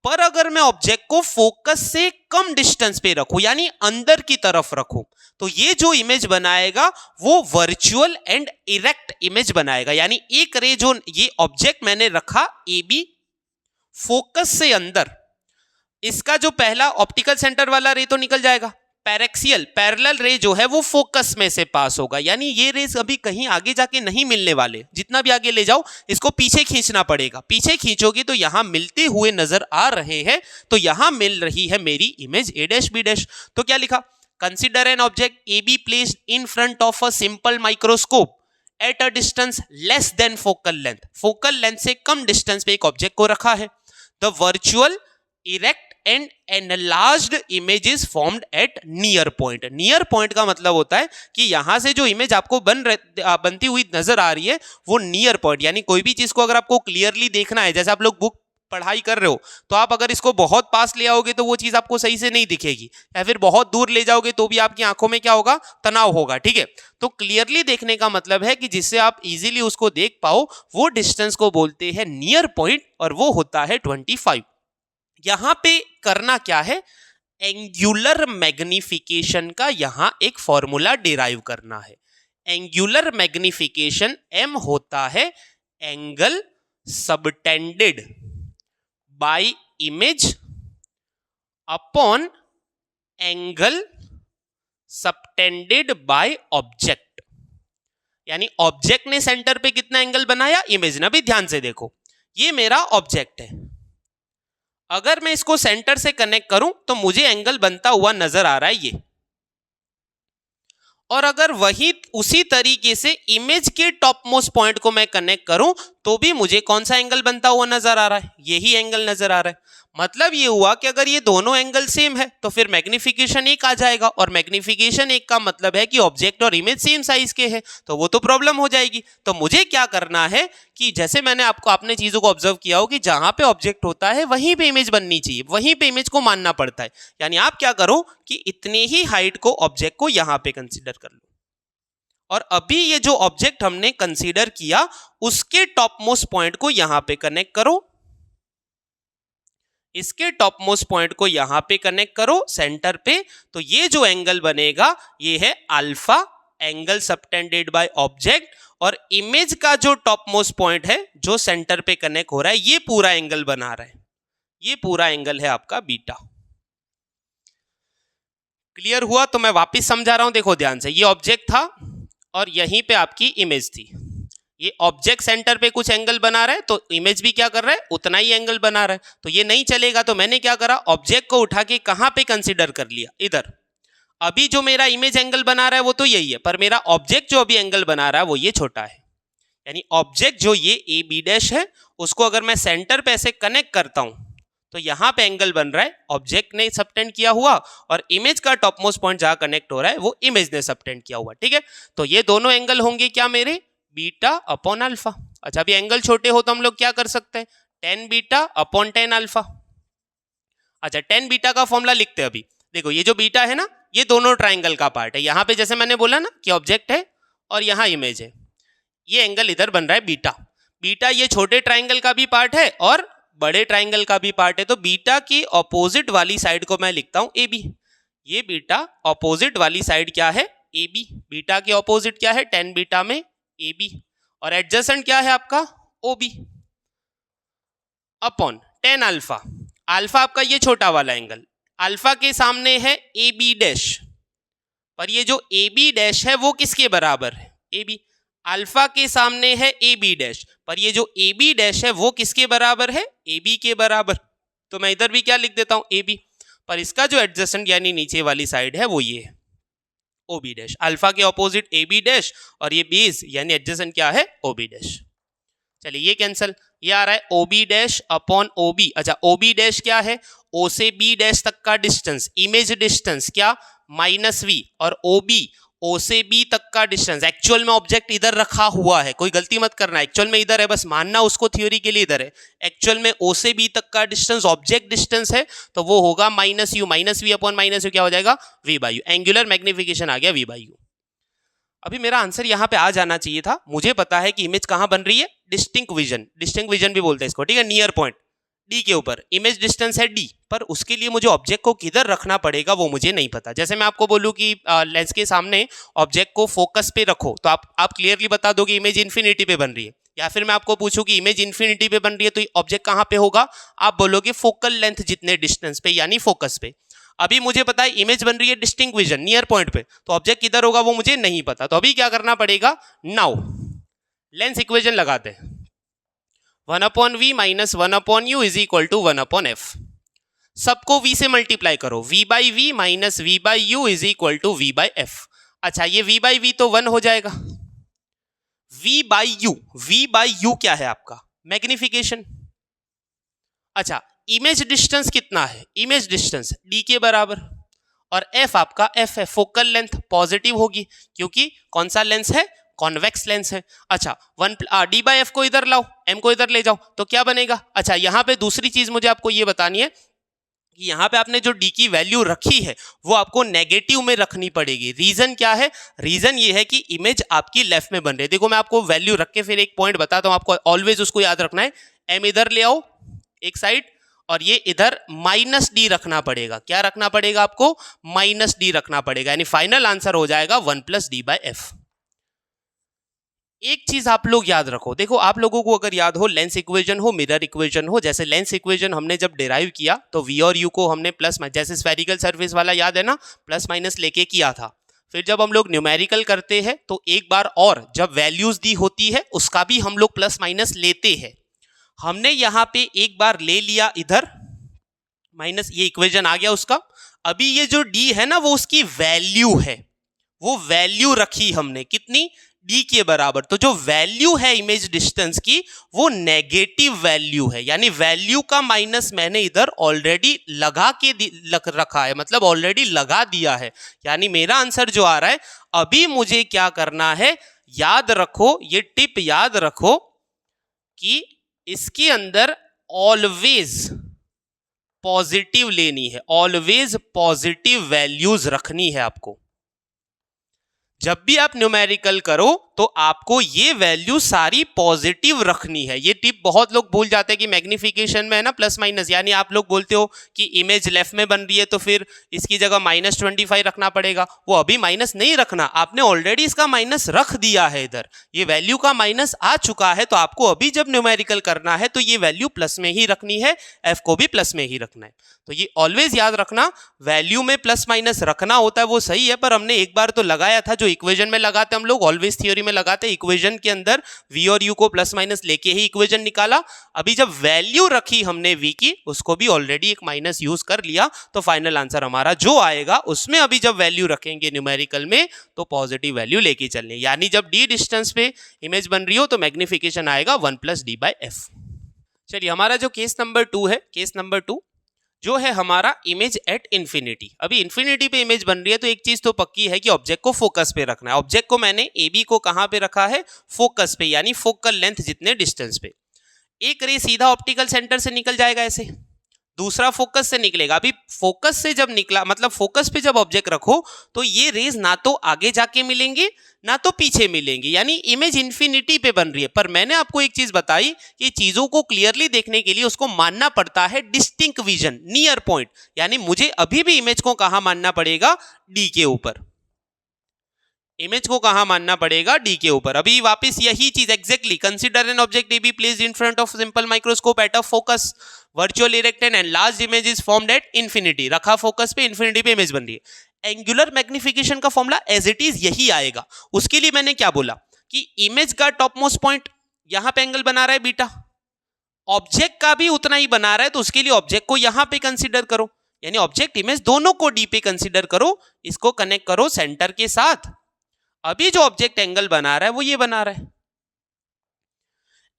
पर अगर मैं ऑब्जेक्ट को फोकस से कम डिस्टेंस पे रखूं, यानी अंदर की तरफ रखूं, तो ये जो इमेज बनाएगा वो वर्चुअल एंड इरेक्ट इमेज बनाएगा। यानी एक रे जो ये ऑब्जेक्ट मैंने रखा ए बी फोकस से अंदर, इसका जो पहला ऑप्टिकल सेंटर वाला रे तो निकल जाएगा, पैरेक्सियल पैरेलल रे जो है वो फोकस में से पास होगा। यानी ये रेस अभी कहीं आगे जाके नहीं मिलने वाले, जितना भी आगे ले जाओ इसको पीछे खींचना पड़ेगा। पीछे खींचोगे तो यहां मिलते हुए नजर आ रहे हैं, तो यहां मिल रही है मेरी image A dash B dash. तो क्या लिखा? Consider an object A be placed in front of a simple microscope at a distance less than focal length. Focal length से कम डिस्टेंस पे एक ऑब्जेक्ट को रखा है। The virtual erect and enlarged image is formed eight near point. Near point का मतलब होता है कि यहां से जो इमेज आपको बनती हुई नजर आ रही है वो नियर पॉइंट। यानी कोई भी चीज को अगर आपको क्लियरली देखना है, जैसे आप लोग बुक पढ़ाई कर रहे हो, तो आप अगर इसको बहुत पास ले आओगे तो वो चीज आपको सही से नहीं दिखेगी, या फिर बहुत दूर ले जाओगे तो भी आपकी आंखों में क्या होगा? तनाव होगा। ठीक है, तो क्लियरली देखने का मतलब है कि जिससे आप इजीली उसको देख पाओ, वो डिस्टेंस को बोलते हैं नियर पॉइंट, और वो होता है 25। यहां पे करना क्या है? एंगुलर मैग्निफिकेशन का यहां एक फॉर्मूला डिराइव करना है। एंगुलर मैग्निफिकेशन m होता है angle subtended bye image upon angle subtended by object. यानी ऑब्जेक्ट ने सेंटर पे कितना एंगल बनाया, इमेज ने। अभी ध्यान से देखो, ये मेरा ऑब्जेक्ट है, अगर मैं इसको सेंटर से कनेक्ट करूं तो मुझे एंगल बनता हुआ नजर आ रहा है ये, और अगर वही उसी तरीके से इमेज के टॉप मोस्ट पॉइंट को मैं कनेक्ट करूं तो भी मुझे कौन सा एंगल बनता हुआ नजर आ रहा है? यही एंगल नजर आ रहा है। मतलब ये हुआ कि अगर ये दोनों एंगल सेम है तो फिर मैग्निफिकेशन 1 आ जाएगा, और मैग्निफिकेशन 1 का मतलब है कि ऑब्जेक्ट और इमेज सेम साइज के हैं, तो वो तो प्रॉब्लम हो जाएगी। तो मुझे क्या करना है कि जैसे मैंने आपने चीजों को ऑब्जर्व किया हो कि जहां पे ऑब्जेक्ट होता है वहीं पे इमेज बननी चाहिए, वहीं पे इमेज को मानना पड़ता है। यानी आप क्या करो कि इतने ही हाइट को ऑब्जेक्ट को यहां पे कंसिडर कर लो, और अभी ये जो ऑब्जेक्ट हमने कंसीडर किया उसके टॉप मोस्ट पॉइंट को यहां पे कनेक्ट करो, इसके टॉप मोस्ट पॉइंट को यहां पे कनेक्ट करो सेंटर पे, तो ये जो एंगल बनेगा ये है alpha, angle subtended by object, और इमेज का जो टॉप मोस्ट पॉइंट है जो सेंटर पे कनेक्ट हो रहा है ये पूरा एंगल बना रहा है, ये पूरा एंगल है आपका बीटा। क्लियर हुआ? तो मैं वापस समझा रहा हूं, देखो ध्यान से, ये ऑब्जेक्ट था और यहीं पे आपकी इमेज थी। ये ऑब्जेक्ट सेंटर पे कुछ एंगल बना रहा है तो इमेज भी क्या कर रहा है, उतना ही एंगल बना रहा है। तो ये नहीं चलेगा, तो मैंने क्या करा, ऑब्जेक्ट को उठा के कहाँ पे कंसिडर कर लिया, इधर। अभी जो मेरा इमेज एंगल बना रहा है वो तो यही है, पर मेरा ऑब्जेक्ट जो अभी एंगल बना रहा है वो ये छोटा है। यानी ऑब्जेक्ट जो ये ए बी डैश है, उसको अगर मैं सेंटर पे ऐसे कनेक्ट करता हूं तो यहाँ पे एंगल बन रहा है, ऑब्जेक्ट ने सबटेंड किया हुआ, और इमेज का टॉप मोस्ट पॉइंट जहां कनेक्ट हो रहा है वो इमेज ने सबटेंड किया हुआ। ठीक है, तो ये दोनों एंगल होंगे क्या मेरे, बीटा अपॉन अल्फा। अच्छा, अभी एंगल छोटे हो तो हम लोग क्या कर सकते हैं, tan beta upon tan alpha. अच्छा, टेन बीटा का फॉर्मूला लिखते हैं। अभी देखो, ये जो बीटा है ना, ये दोनों ट्राइंगल का पार्ट है। यहाँ पे जैसे मैंने बोला ना कि ऑब्जेक्ट है और यहाँ इमेज है, ये एंगल इधर बन रहा है बीटा। बीटा ये छोटे ट्राइंगल का भी पार्ट है और बड़े ट्राइंगल का भी पार्ट है। तो बीटा की ऑपोजिट वाली साइड को मैं लिखता हूं ए बी। ये बीटा ऑपोजिट वाली साइड क्या है, ए बी। बीटा की ऑपोजिट क्या है, टेन बीटा में ए बी, और एडजेसेंट क्या है आपका, O B upon tan alpha. Alpha आपका ये छोटा वाला एंगल, अल्फा के सामने है ए बी डैश, पर ये जो ए बी डैश है वो किसके बराबर है, ए बी। अल्फा के सामने है ए बी डैश, पर ये जो ए बी डैश है वो किसके बराबर है, ए बी के बराबर। तो मैं इधर भी क्या लिख देता हूं, ए बी, पर इसका जो एडजेसेंट यानी नीचे वाली साइड है वो ये है, ओ बी डैश। अल्फा के ऑपोजिट ए बी डैश और ये बेस यानी एडजेसेंट क्या है, ओ बी डैश। चलिए ये कैंसल, ये आ रहा है O B dash upon O B. अच्छा, ओ बी डैश क्या है, ओ से बी डैश तक का डिस्टेंस, इमेज डिस्टेंस क्या, माइनस वी, और ओ बी ओ से बी तक का डिस्टेंस। एक्चुअल में ऑब्जेक्ट इधर रखा हुआ है, कोई गलती मत करना, एक्चुअल में इधर है, बस मानना उसको थ्योरी के लिए इधर है। एक्चुअल में ओ से बी तक का डिस्टेंस ऑब्जेक्ट डिस्टेंस है, तो वो होगा minus U. Minus V upon minus U क्या हो जाएगा, V by U. Angular magnification आ गया वी बाई यू। अभी मेरा आंसर यहाँ पे आ जाना चाहिए था। मुझे पता है कि इमेज कहाँ बन रही है, डिस्टिंक्ट विजन, डिस्टिंक्ट विजन भी बोलते हैं इसको, ठीक है, नियर पॉइंट डी के ऊपर इमेज डिस्टेंस है डी, पर उसके लिए मुझे ऑब्जेक्ट को किधर रखना पड़ेगा वो मुझे नहीं पता। जैसे मैं आपको बोलूं कि लेंस के सामने ऑब्जेक्ट को फोकस पे रखो, तो आप क्लियरली बता दो कि इमेज इन्फिनिटी पे बन रही है। या फिर मैं आपको पूछूं कि इमेज इन्फिनिटी पे बन रही है तो ऑब्जेक्ट कहाँ पे होगा, आप बोलोगे फोकल लेंथ जितने डिस्टेंस पे यानी फोकस पे। अभी मुझे पता है इमेज बन रही है डिस्टिंक्ट विजन नियर पॉइंट पे, तो ऑब्जेक्ट किधर होगा वो मुझे नहीं पता। तो अभी क्या करना पड़ेगा, नाउ लेंस इक्वेशन लगाते हैं, 1 upon V minus 1 upon U is equal to 1 upon F. सबको v से मल्टीप्लाई करो, v by V minus V by U is equal to V by F. अच्छा, ये v बाई वी तो 1 हो जाएगा, v बाई यू क्या है आपका, मैग्निफिकेशन। अच्छा, इमेज डिस्टेंस कितना है, इमेज डिस्टेंस d के बराबर, और f आपका f है, फोकल लेंथ पॉजिटिव होगी क्योंकि कौन सा लेंस है, कॉन्वेक्स लेंस है। अच्छा, डी बाई एफ को इधर लाओ, m को इधर ले जाओ, तो क्या बनेगा। अच्छा, यहाँ पे दूसरी चीज मुझे आपको ये बतानी है कि यहाँ पे आपने जो d की वैल्यू रखी है वो आपको नेगेटिव में रखनी पड़ेगी। रीजन क्या है, रीजन ये है कि इमेज आपकी लेफ्ट में बन रही है। देखो मैं आपको वैल्यू रख के फिर एक पॉइंट बताता हूँ, आपको ऑलवेज उसको याद रखना है। m इधर ले आओ एक साइड, और ये इधर माइनस डी रखना पड़ेगा। क्या रखना पड़ेगा आपको, माइनस डी रखना पड़ेगा, यानी फाइनल आंसर हो जाएगा 1 प्लस डी बाई एफ। एक चीज आप लोग याद रखो, देखो आप लोगों को अगर याद हो, लेंस इक्वेशन हो, मिरर इक्वेशन हो, जैसे लेंस इक्वेशन हमने जब डिराइव किया तो v और u को हमने प्लस, जैसे स्फेरिकल सरफेस वाला याद है ना, प्लस माइनस लेके किया था। फिर जब हम लोग न्यूमेरिकल करते हैं तो एक बार और जब वैल्यूज दी होती है उसका भी हम लोग प्लस माइनस लेते हैं। हमने यहाँ पे एक बार ले लिया इधर माइनस, ये इक्वेशन आ गया उसका। अभी ये जो d है ना वो उसकी वैल्यू है, वो वैल्यू रखी हमने कितनी, d के बराबर। तो जो वैल्यू है इमेज डिस्टेंस की वो नेगेटिव वैल्यू है, यानी वैल्यू का माइनस मैंने इधर ऑलरेडी लगा के रखा है, मतलब ऑलरेडी लगा दिया है। यानी मेरा आंसर जो आ रहा है, अभी मुझे क्या करना है, याद रखो, ये टिप याद रखो कि इसके अंदर ऑलवेज पॉजिटिव लेनी है, ऑलवेज पॉजिटिव वैल्यूज रखनी है आपको। जब भी आप न्यूमेरिकल करो तो आपको ये वैल्यू सारी पॉजिटिव रखनी है। ये टिप बहुत लोग भूल जाते हैं कि मैग्निफिकेशन में है ना प्लस माइनस, यानी आप लोग बोलते हो कि इमेज लेफ्ट में बन रही है तो फिर इसकी जगह -25 रखना पड़ेगा। वो अभी माइनस नहीं रखना, आपने ऑलरेडी इसका माइनस रख दिया है इधर, ये वैल्यू का माइनस आ चुका है। तो आपको अभी जब न्यूमेरिकल करना है तो ये वैल्यू प्लस में ही रखनी है, एफ को भी प्लस में ही रखना है। तो ये ऑलवेज याद रखना, वैल्यू में प्लस माइनस रखना होता है वो सही है, पर हमने एक बार तो लगाया था जो इक्वेशन में लगाते हम लोग, ऑलवेज थ्योरी में में लगाते इक्वेशन के अंदर v और u को प्लस माइनस लेके ही इक्वेशन निकाला। अभी जब वैल्यू रखी हमने v की, उसको भी ऑलरेडी एक माइनस यूज कर लिया, तो फाइनल आंसर हमारा जो आएगा उसमें अभी जब वैल्यू रखेंगे न्यूमेरिकल में तो पॉजिटिव वैल्यू लेके चलने, यानी जब d डिस्टेंस पे इमेज बन रही हो तो मैग्निफिकेशन आएगा 1 + d/f। चलिए हमारा जो केस नंबर 2 है, केस नंबर 2 जो है हमारा इमेज एट इन्फिनिटी। अभी इन्फिनिटी पे इमेज बन रही है तो एक चीज तो पक्की है कि ऑब्जेक्ट को फोकस पे रखना है। ऑब्जेक्ट को मैंने ए बी को कहां पे रखा है, फोकस पे, यानी फोकल लेंथ जितने डिस्टेंस पे। एक रे सीधा ऑप्टिकल सेंटर से निकल जाएगा ऐसे, दूसरा फोकस से निकलेगा। अभी फोकस से जब निकला, मतलब फोकस पे जब ऑब्जेक्ट रखो तो ये रेज ना तो आगे जाके मिलेंगे ना तो पीछे मिलेंगे, यानी इमेज इन्फिनिटी पे बन रही है। पर मैंने आपको एक चीज बताई कि चीजों को क्लियरली देखने के लिए उसको मानना पड़ता है डिस्टिंक्ट विजन, नियर पॉइंट, यानी मुझे अभी भी इमेज को कहां मानना पड़ेगा, डी के ऊपर। इमेज को कहां मानना पड़ेगा, डी के ऊपर। अभी वापस यही चीज exactly, consider an object A be placed in front of simple microscope at a focus virtual erected and large image is formed at infinity. रखा फोकस पे, इन्फिनिटी पे इमेज बन रही है। एंगुलर मैग्निफिकेशन का फॉर्मूला एज इट इज यही आएगा। उसके लिए मैंने क्या बोला कि इमेज का टॉप मोस्ट पॉइंट यहां पे एंगल बना रहा है बीटा, ऑब्जेक्ट का भी उतना ही बना रहा है, तो उसके लिए ऑब्जेक्ट को यहां पे कंसीडर करो, यानी ऑब्जेक्ट इमेज दोनों को डी पे कंसीडर करो, इसको कनेक्ट करो सेंटर के साथ। अभी जो ऑब्जेक्ट एंगल बना रहा है वो ये बना रहा है,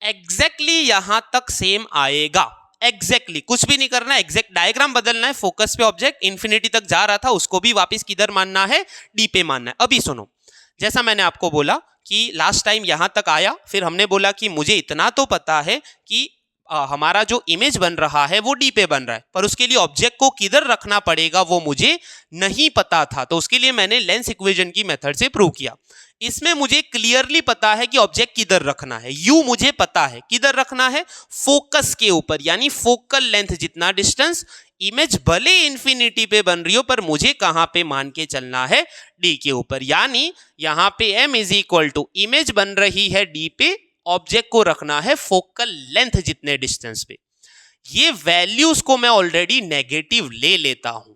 एग्जैक्टली यहां तक सेम आएगा। एग्जैक्टली कुछ भी नहीं करना है, एग्जैक्ट डायग्राम बदलना है। फोकस पे ऑब्जेक्ट इन्फिनिटी तक जा रहा था, उसको भी वापस किधर मानना है, डी पे मानना है। अभी सुनो, जैसा मैंने आपको बोला कि लास्ट टाइम यहां तक आया, फिर हमने बोला कि मुझे इतना तो पता है कि हमारा जो इमेज बन रहा है वो डी पे बन रहा है, पर उसके लिए ऑब्जेक्ट को किधर रखना पड़ेगा वो मुझे नहीं पता था, तो उसके लिए मैंने लेंस इक्वेशन की मेथड से प्रूव किया। इसमें मुझे क्लियरली पता है कि ऑब्जेक्ट किधर रखना है, यू मुझे पता है किधर रखना है, फोकस के ऊपर, यानी फोकल लेंथ जितना डिस्टेंस। इमेज भले इन्फिनिटी पे बन रही हो पर मुझे कहां पे मान के चलना है, डी के ऊपर, यानी यहां पे m = इमेज बन रही है डी पे, ऑब्जेक्ट को रखना है फोकल लेंथ जितने डिस्टेंस पे। ये वैल्यूज को मैं ऑलरेडी नेगेटिव ले लेता हूं,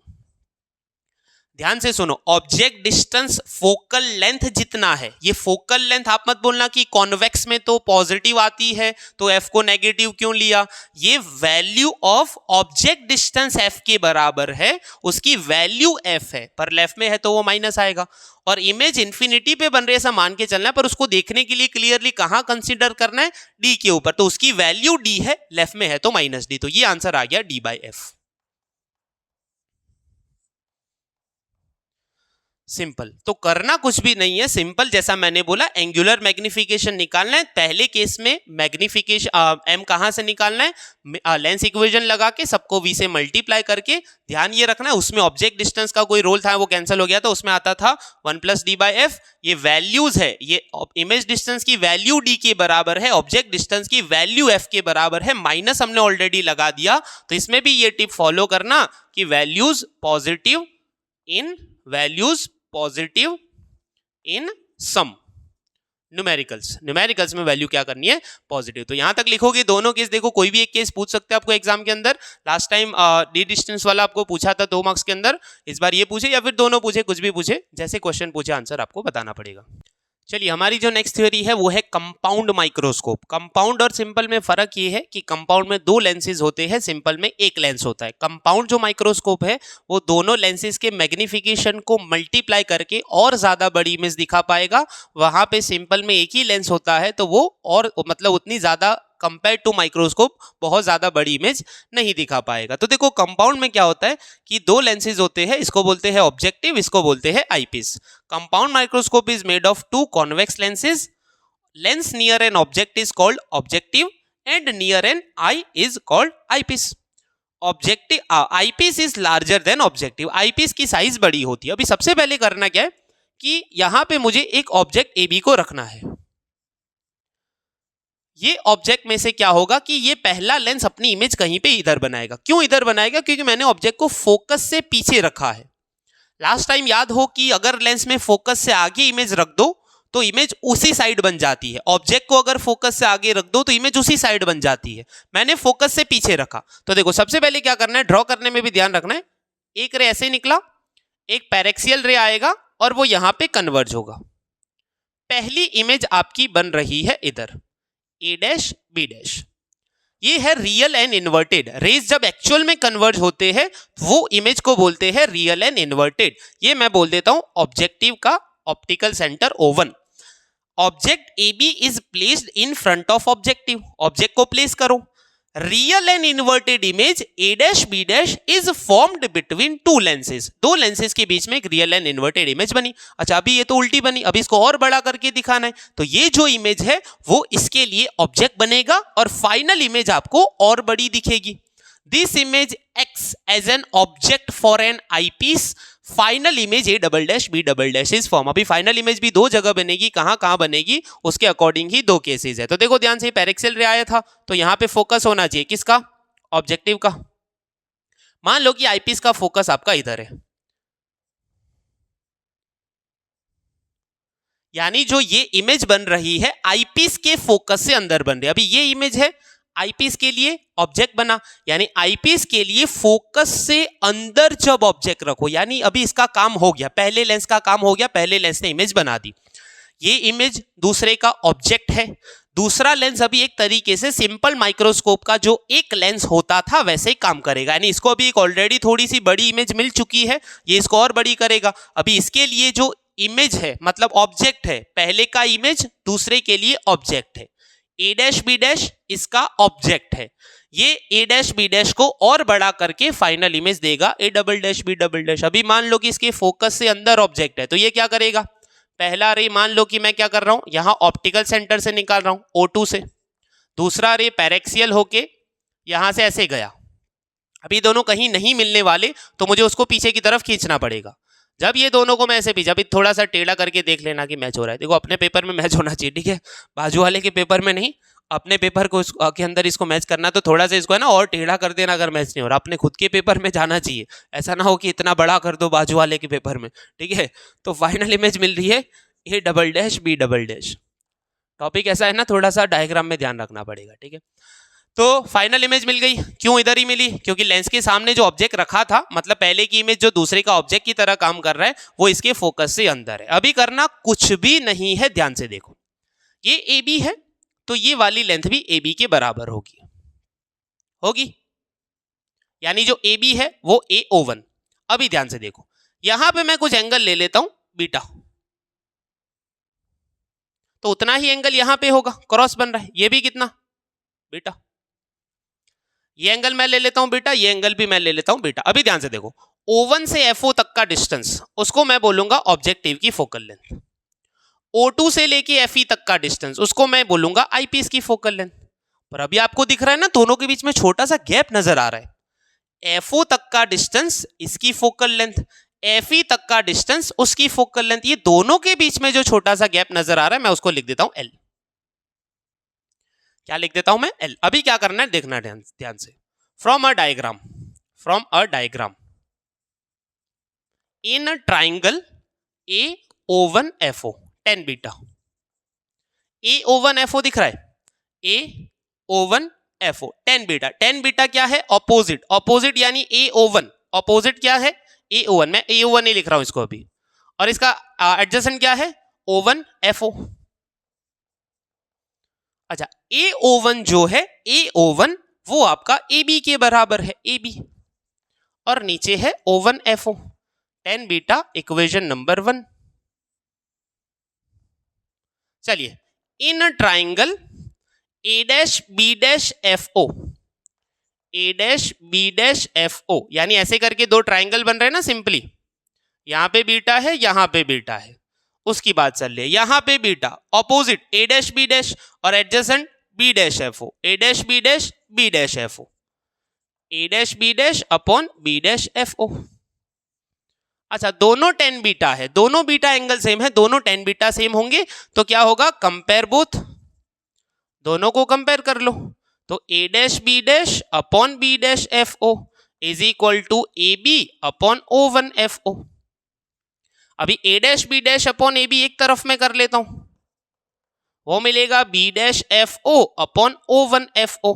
ध्यान से सुनो। ऑब्जेक्ट डिस्टेंस फोकल लेंथ जितना है, ये फोकल लेंथ आप मत बोलना कि कॉन्वेक्स में तो पॉजिटिव आती है तो f को नेगेटिव क्यों लिया। ये value of object distance f के बराबर है, उसकी वैल्यू f है, पर लेफ्ट में है तो वो माइनस आएगा। और इमेज इन्फिनिटी पे बन रही है ऐसा मान के चलना है, पर उसको देखने के लिए क्लियरली कहां कंसीडर करना है, d के ऊपर, तो उसकी वैल्यू d है, लेफ्ट में है तो -d, तो ये आंसर आ गया d/f। सिंपल, तो करना कुछ भी नहीं है, सिंपल जैसा मैंने बोला एंगुलर मैग्निफिकेशन निकालना है। पहले केस में मैग्निफिकेशन m कहां से निकालना है, लेंस इक्वेशन लगा के सबको v से मल्टीप्लाई करके। ध्यान ये रखना है उसमें ऑब्जेक्ट डिस्टेंस का कोई रोल था वो कैंसिल हो गया था, उसमें आता था 1 + d/f। ये वैल्यूज है, ये इमेज डिस्टेंस की वैल्यू d के बराबर है, ऑब्जेक्ट डिस्टेंस की वैल्यू f के बराबर है, माइनस हमने ऑलरेडी लगा दिया। तो इसमें भी ये टिप फॉलो करना कि values positive in some numericals में वैल्यू क्या करनी है, पॉजिटिव। तो यहां तक लिखोगे। दोनों केस देखो, कोई भी एक केस पूछ सकते हैं आपको एग्जाम के अंदर। लास्ट टाइम डी डिस्टेंस वाला आपको पूछा था 2 मार्क्स के अंदर, इस बार ये पूछे या फिर दोनों पूछे, कुछ भी पूछे, जैसे क्वेश्चन पूछे आंसर आपको बताना पड़ेगा। चलिए हमारी जो नेक्स्ट थ्योरी है वो है कंपाउंड माइक्रोस्कोप। कंपाउंड और सिंपल में फर्क ये है कि कंपाउंड में 2 लेंसेज होते हैं, सिंपल में एक लेंस होता है। कंपाउंड जो माइक्रोस्कोप है वो दोनों लेंसेज के मैग्निफिकेशन को मल्टीप्लाई करके और ज्यादा बड़ी इमेज दिखा पाएगा। वहां पे सिंपल में एक ही लेंस होता है तो वो और मतलब उतनी ज्यादा कंपेयर टू माइक्रोस्कोप बहुत ज्यादा बड़ी इमेज नहीं दिखा पाएगा। तो देखो कंपाउंड में क्या होता है कि 2 लेंसेज होते हैं, इसको बोलते हैं ऑब्जेक्टिव, इसको बोलते हैं eyepiece. Compound microscope is made of 2 convex lenses. Lens near an object is called objective and near an eye is called eyepiece. Objective eyepiece is larger than objective, eyepiece की साइज बड़ी होती है। अभी सबसे पहले करना क्या है कि यहां पे मुझे एक ऑब्जेक्ट ए बी को रखना है। ये ऑब्जेक्ट में से क्या होगा कि ये पहला लेंस अपनी इमेज कहीं पे इधर बनाएगा। क्यों इधर बनाएगा? क्योंकि मैंने ऑब्जेक्ट को फोकस से पीछे रखा है। लास्ट टाइम याद हो कि अगर लेंस में फोकस से आगे इमेज रख दो तो इमेज उसी साइड बन जाती है, ऑब्जेक्ट को अगर फोकस से आगे रख दो तो इमेज उसी साइड बन जाती है। मैंने फोकस से पीछे रखा। तो देखो सबसे पहले क्या करना है, ड्रॉ करने में भी ध्यान रखना है। एक रे ऐसे निकला, एक पैरेक्सियल रे आएगा और वो यहां पे कन्वर्ज होगा। पहली इमेज आपकी बन रही है इधर ए डैश बी डैश, ये है रियल एंड इन्वर्टेड। रेज जब एक्चुअल में कन्वर्ज होते हैं वो इमेज को बोलते हैं रियल एंड इन्वर्टेड। ये मैं बोल देता हूं ऑब्जेक्टिव का optical centre O1। Object AB is placed in front of objective, object को प्लेस करो। Real and inverted image A dash B dash is formed between two lenses, दो लेंसेज के बीच में एक रियल एंड इन्वर्टेड इमेज बनी। अच्छा अभी ये तो उल्टी बनी, अभी इसको और बड़ा करके दिखाना है, तो ये जो इमेज है वो इसके लिए ऑब्जेक्ट बनेगा और फाइनल इमेज आपको और बड़ी दिखेगी। This image acts as an object for an eyepiece, final image A double dash B double dash is form. अभी फाइनल इमेज भी दो जगह बनेगी, कहां कहां बनेगी उसके अकॉर्डिंग ही दो केसेस है। तो देखो ध्यान से, पैरेक्सियल रे आया था तो यहां पे फोकस होना चाहिए किसका, ऑब्जेक्टिव का। मान लो कि आईपीस का फोकस आपका इधर है, यानी जो ये इमेज बन रही है आईपीस के फोकस से अंदर बन रही है। अभी ये इमेज है आईपीस के लिए ऑब्जेक्ट बना, यानी आईपीस के लिए फोकस से अंदर जब ऑब्जेक्ट रखो, यानी अभी इसका काम हो गया, पहले लेंस का काम हो गया, पहले लेंस ने इमेज बना दी। ये इमेज दूसरे का ऑब्जेक्ट है। दूसरा लेंस अभी एक तरीके से सिंपल माइक्रोस्कोप का जो एक लेंस होता था वैसे ही काम करेगा, यानी इसको अभी एक ऑलरेडी थोड़ी सी बड़ी इमेज मिल चुकी है, ये इसको और बड़ी करेगा। अभी इसके लिए जो इमेज है मतलब ऑब्जेक्ट है, पहले का इमेज दूसरे के लिए ऑब्जेक्ट है। ए डैश बी डैश इसका ऑब्जेक्ट है, ये ए डैश बी डैश को और बड़ा करके फाइनल इमेज देगा A double dash B double dash. अभी मान लो कि इसके फोकस से अंदर ऑब्जेक्ट है तो ये क्या करेगा, पहला रे मान लो कि मैं क्या कर रहा हूं, यहां ऑप्टिकल सेंटर से निकाल रहा हूं O2 से, दूसरा रे पैरेक्सियल होके यहां से ऐसे गया। अभी दोनों कहीं नहीं मिलने वाले तो मुझे उसको पीछे की तरफ खींचना पड़ेगा। जब ये दोनों को मैं ऐसे पीछे, अभी थोड़ा सा टेढ़ा करके देख लेना कि मैच हो रहा है। देखो अपने पेपर में मैच होना चाहिए, ठीक है, बाजू वाले के पेपर में नहीं। अपने पेपर को के अंदर इसको मैच करना तो थोड़ा सा इसको है ना और टेढ़ा कर देना अगर मैच नहीं हो रहा, अपने खुद के पेपर में जाना चाहिए। ऐसा ना हो कि इतना बड़ा कर दो बाजू वाले के पेपर में, ठीक है। तो फाइनल इमेज मिल रही है A double dash B double dash. Topic ऐसा है ना, थोड़ा सा डायग्राम में ध्यान रखना पड़ेगा, ठीक है। तो फाइनल इमेज मिल गई, क्यों इधर ही मिली, क्योंकि लेंस के सामने जो ऑब्जेक्ट रखा था, मतलब पहले की इमेज जो दूसरे का ऑब्जेक्ट की तरह काम कर रहा है वो इसके फोकस से अंदर है। अभी करना कुछ भी नहीं है, ध्यान से देखो, ये ए बी है तो ये वाली लेंथ भी ए बी के बराबर होगी, यानी जो ए बी है वो AO1। अभी ध्यान से देखो, यहां पे मैं कुछ एंगल ले लेता हूं बीटा, तो उतना ही एंगल यहां पे होगा, क्रॉस बन रहा है, ये भी कितना बीटा। ये एंगल मैं ले लेता हूं बीटा, ये एंगल भी मैं ले लेता हूं बीटा। अभी ध्यान से देखो, O1 से FO तक का डिस्टेंस उसको मैं बोलूंगा ऑब्जेक्टिव की फोकल लेंथ, O2 से लेके FE तक का डिस्टेंस उसको मैं बोलूंगा आईपीस की फोकल लेंथ। पर अभी आपको दिख रहा है ना दोनों के बीच में छोटा सा गैप नजर आ रहा है। FO तक का डिस्टेंस इसकी फोकल लेंथ, FE तक का डिस्टेंस उसकी फोकल लेंथ, ये दोनों के बीच में जो छोटा सा गैप नजर आ रहा है मैं उसको लिख देता हूं L। क्या लिख देता हूं मैं L। अभी क्या करना है देखना ध्यान से, from a diagram in a triangle AO1 FO tan beta, AO1 FO दिख रहा है, AO1 FO tan beta. tan beta क्या है, ऑपोजिट यानी AO1, ऑपोजिट क्या है AO1, मैं AO1 ही लिख रहा हूं इसको अभी, और इसका एडजेसेंट क्या है O1 FO। अच्छा AO1 जो है, AO1 वो आपका AB के बराबर है, AB, और नीचे है O1 FO tan beta, equation number 1। चलिए, in triangle A dash B dash FO, A dash B dash FO, यानी ऐसे करके दो ट्राइंगल बन रहे हैं ना सिंपली, यहां पे बीटा है यहां पे बीटा है, उसकी बात चल रही है। यहां पे beta opposite A dash B dash और adjacent B dash FO, A dash B dash B dash FO, A dash B dash upon B dash FO। अच्छा दोनों tan बीटा है, दोनों बीटा एंगल सेम है, दोनों tan बीटा सेम होंगे तो क्या होगा, कंपेयर बोथ, दोनों को कंपेयर कर लो। तो A dash B dash upon B dash FO is equal to AB upon O1 FO। अभी A dash B dash upon AB एक तरफ में कर लेता हूं, वो मिलेगा B dash FO upon O1 FO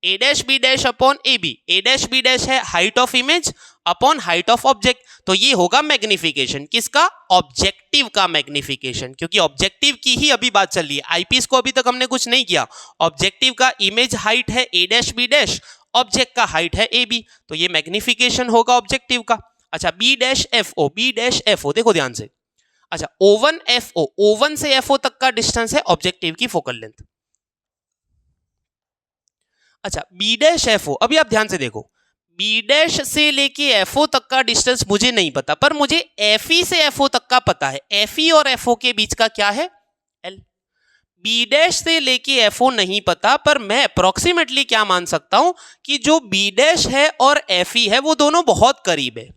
A dash B dash upon A B, A dash B dash है height of image upon height of object, तो ये होगा मैग्निफिकेशन किसका, ऑब्जेक्टिव का मैग्निफिकेशन, क्योंकि ऑब्जेक्टिव की ही अभी बात चल रही है, आईपीस को अभी तक हमने कुछ नहीं किया। ऑब्जेक्टिव का इमेज हाइट है ए डैश बी डैश, ऑब्जेक्ट का हाइट है ए बी, तो ये मैग्निफिकेशन होगा ऑब्जेक्टिव का। अच्छा B dash F O, B dash F O देखो ध्यान से, अच्छा O1 FO, O1 से FO तक का डिस्टेंस है ऑब्जेक्टिव की फोकल लेंथ। अच्छा बी डैश FO, अभी आप ध्यान से देखो, बी डैश से लेके FO तक का डिस्टेंस मुझे नहीं पता, पर मुझे FE से FO तक का पता है। FE और FO के बीच का क्या है, L। बी डैश से लेके FO नहीं पता, पर मैं अप्रोक्सीमेटली क्या मान सकता हूं कि जो बी डैश है और FE है वो दोनों बहुत करीब है।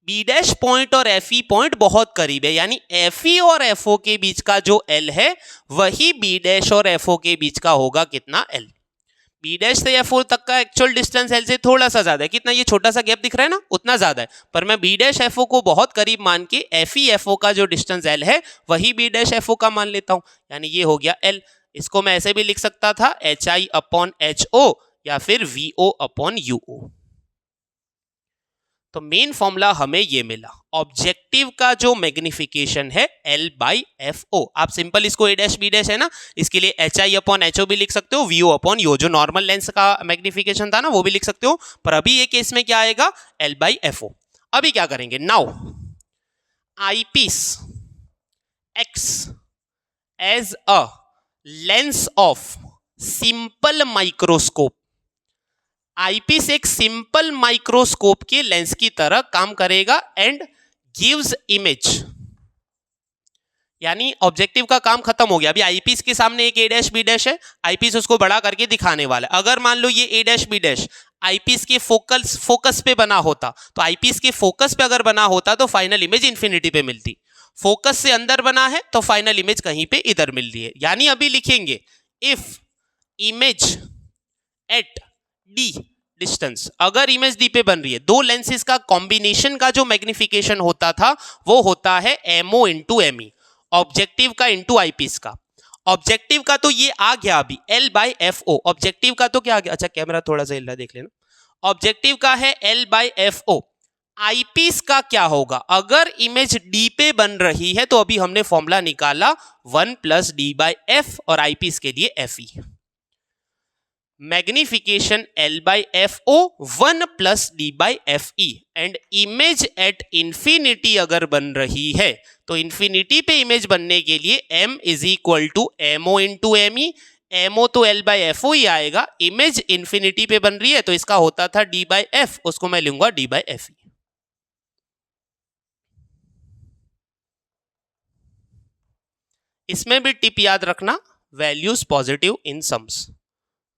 बी डैश पॉइंट और FE पॉइंट बहुत करीब है, यानी FE और FO के बीच का जो L है वही बी डैश और FO के बीच का होगा कितना, L। बी डैश से FO तक का एक्चुअल डिस्टेंस L से थोड़ा सा ज्यादा है, कितना, ये छोटा सा गैप दिख रहा है ना, उतना ज्यादा है, पर मैं बी डैश FO को बहुत करीब मान के FE FO का जो डिस्टेंस L है वही बी डैश FO का मान लेता हूं, यानी ये हो गया L। इसको मैं ऐसे भी लिख सकता था HI अपॉन HO या फिर VO अपॉन UO। तो मेन फॉर्मूला हमें ये मिला, ऑब्जेक्टिव का जो मैग्निफिकेशन है L बाई FO। आप सिंपल इसको A डैश B डैश है ना, इसके लिए HI अपॉन HO भी लिख सकते हो, VO अपॉन UO, जो नॉर्मल लेंस का मैग्निफिकेशन था ना वो भी लिख सकते हो, पर अभी ये केस में क्या आएगा, L बाई FO। अभी क्या करेंगे, now eyepiece acts as a lens of simple microscope, eyepiece एक सिंपल माइक्रोस्कोप के लेंस की तरह काम करेगा एंड गिव्स इमेज, यानी ऑब्जेक्टिव का काम खत्म हो गया। अभी आईपीस के सामने एक ए डैश बी डैश है, आईपीस उसको बड़ा करके दिखाने वाला है। अगर मान लो ये ए डैश बी डैश आईपीस के फोकस पे बना होता, तो आईपीस के फोकस पे अगर बना होता तो फाइनल इमेज इंफिनिटी पे मिलती, फोकस से अंदर बना है तो फाइनल इमेज कहीं पे इधर मिल रही है। यानी अभी लिखेंगे if image at D distance, अगर इमेज डी पे बन रही है, दो लेंसेज का कॉम्बिनेशन का जो मैग्निफिकेशन होता था वो होता है MO इंटू ME, ऑब्जेक्टिव का इंटू आईपीस का। ऑब्जेक्टिव का तो ये आ गया अभी L बाई FO, ऑब्जेक्टिव का तो क्या आ गया, अच्छा कैमरा थोड़ा सा हिल रहा है देख लेना, ऑब्जेक्टिव का है L बाई FO। आईपीस का क्या होगा, अगर इमेज डी पे बन रही है तो अभी हमने फॉर्मूला निकाला 1 प्लस डी बाई एफ, और आईपीस के लिए FE, magnification L by FO 1 plus D by FE, and image at infinity अगर बन रही है तो इंफिनिटी पे इमेज बनने के लिए M is equal to MO into ME, MO तो L बाई FO ही आएगा, इमेज इंफिनिटी पे बन रही है तो इसका होता था D बाई F, उसको मैं लूंगा D बाई FE। इसमें भी टिप याद रखना, वैल्यूज पॉजिटिव इन सम्स,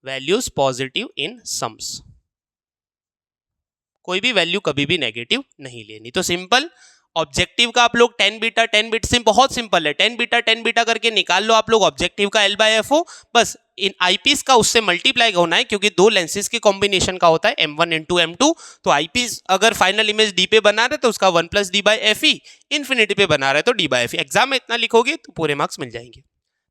वैल्यूज पॉजिटिव इन सम्स, कोई भी वैल्यू कभी भी नेगेटिव नहीं लेनी। तो सिंपल ऑब्जेक्टिव का आप लोग 10 बीटा 10 बिट से बहुत सिंपल है, 10 बीटा करके निकाल लो आप लोग ऑब्जेक्टिव का L बाई FO, बस इन आईपीस का उससे मल्टीप्लाई होना है क्योंकि दो लेंसेज के कॉम्बिनेशन का होता है M1 इंटू M2। तो आईपीस अगर फाइनल इमेज डी पे बना रहे तो उसका 1 plus D by FE, infinity पे बना रहे तो डी बाई FE। एग्जाम में इतना लिखोगे तो पूरे मार्क्स मिल जाएंगे।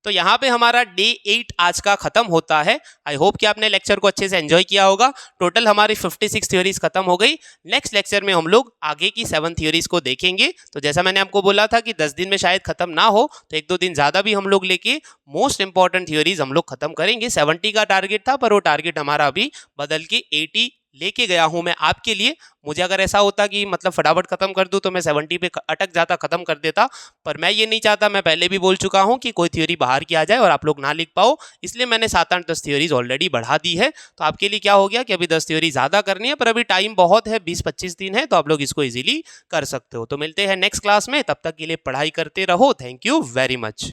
तो यहाँ पे हमारा डे 8 आज का खत्म होता है। आई होप कि आपने लेक्चर को अच्छे से एंजॉय किया होगा। टोटल हमारी 56 थ्योरीज खत्म हो गई। नेक्स्ट लेक्चर में हम लोग आगे की 7 थ्योरीज को देखेंगे। तो जैसा मैंने आपको बोला था कि 10 दिन में शायद खत्म ना हो, तो 1-2 दिन ज्यादा भी हम लोग लेके मोस्ट इंपॉर्टेंट थ्योरीज हम लोग खत्म करेंगे। 70 का टारगेट था, पर वो टारगेट हमारा अभी बदल के 80 लेके गया हूं मैं आपके लिए। मुझे अगर ऐसा होता कि मतलब फटाफट खत्म कर दूं तो मैं 70 पे अटक जाता, खत्म कर देता, पर मैं ये नहीं चाहता। मैं पहले भी बोल चुका हूं कि कोई थ्योरी बाहर की आ जाए और आप लोग ना लिख पाओ, इसलिए मैंने 7-8-10 थ्योरीज ऑलरेडी बढ़ा दी है। तो आपके लिए क्या हो गया कि अभी 10 थ्योरी ज्यादा करनी है, पर अभी टाइम बहुत है, 20-25 दिन है, तो आप लोग इसको इजीली कर सकते हो। तो मिलते हैं नेक्स्ट क्लास में, तब तक के लिए पढ़ाई करते रहो। Thank you very much.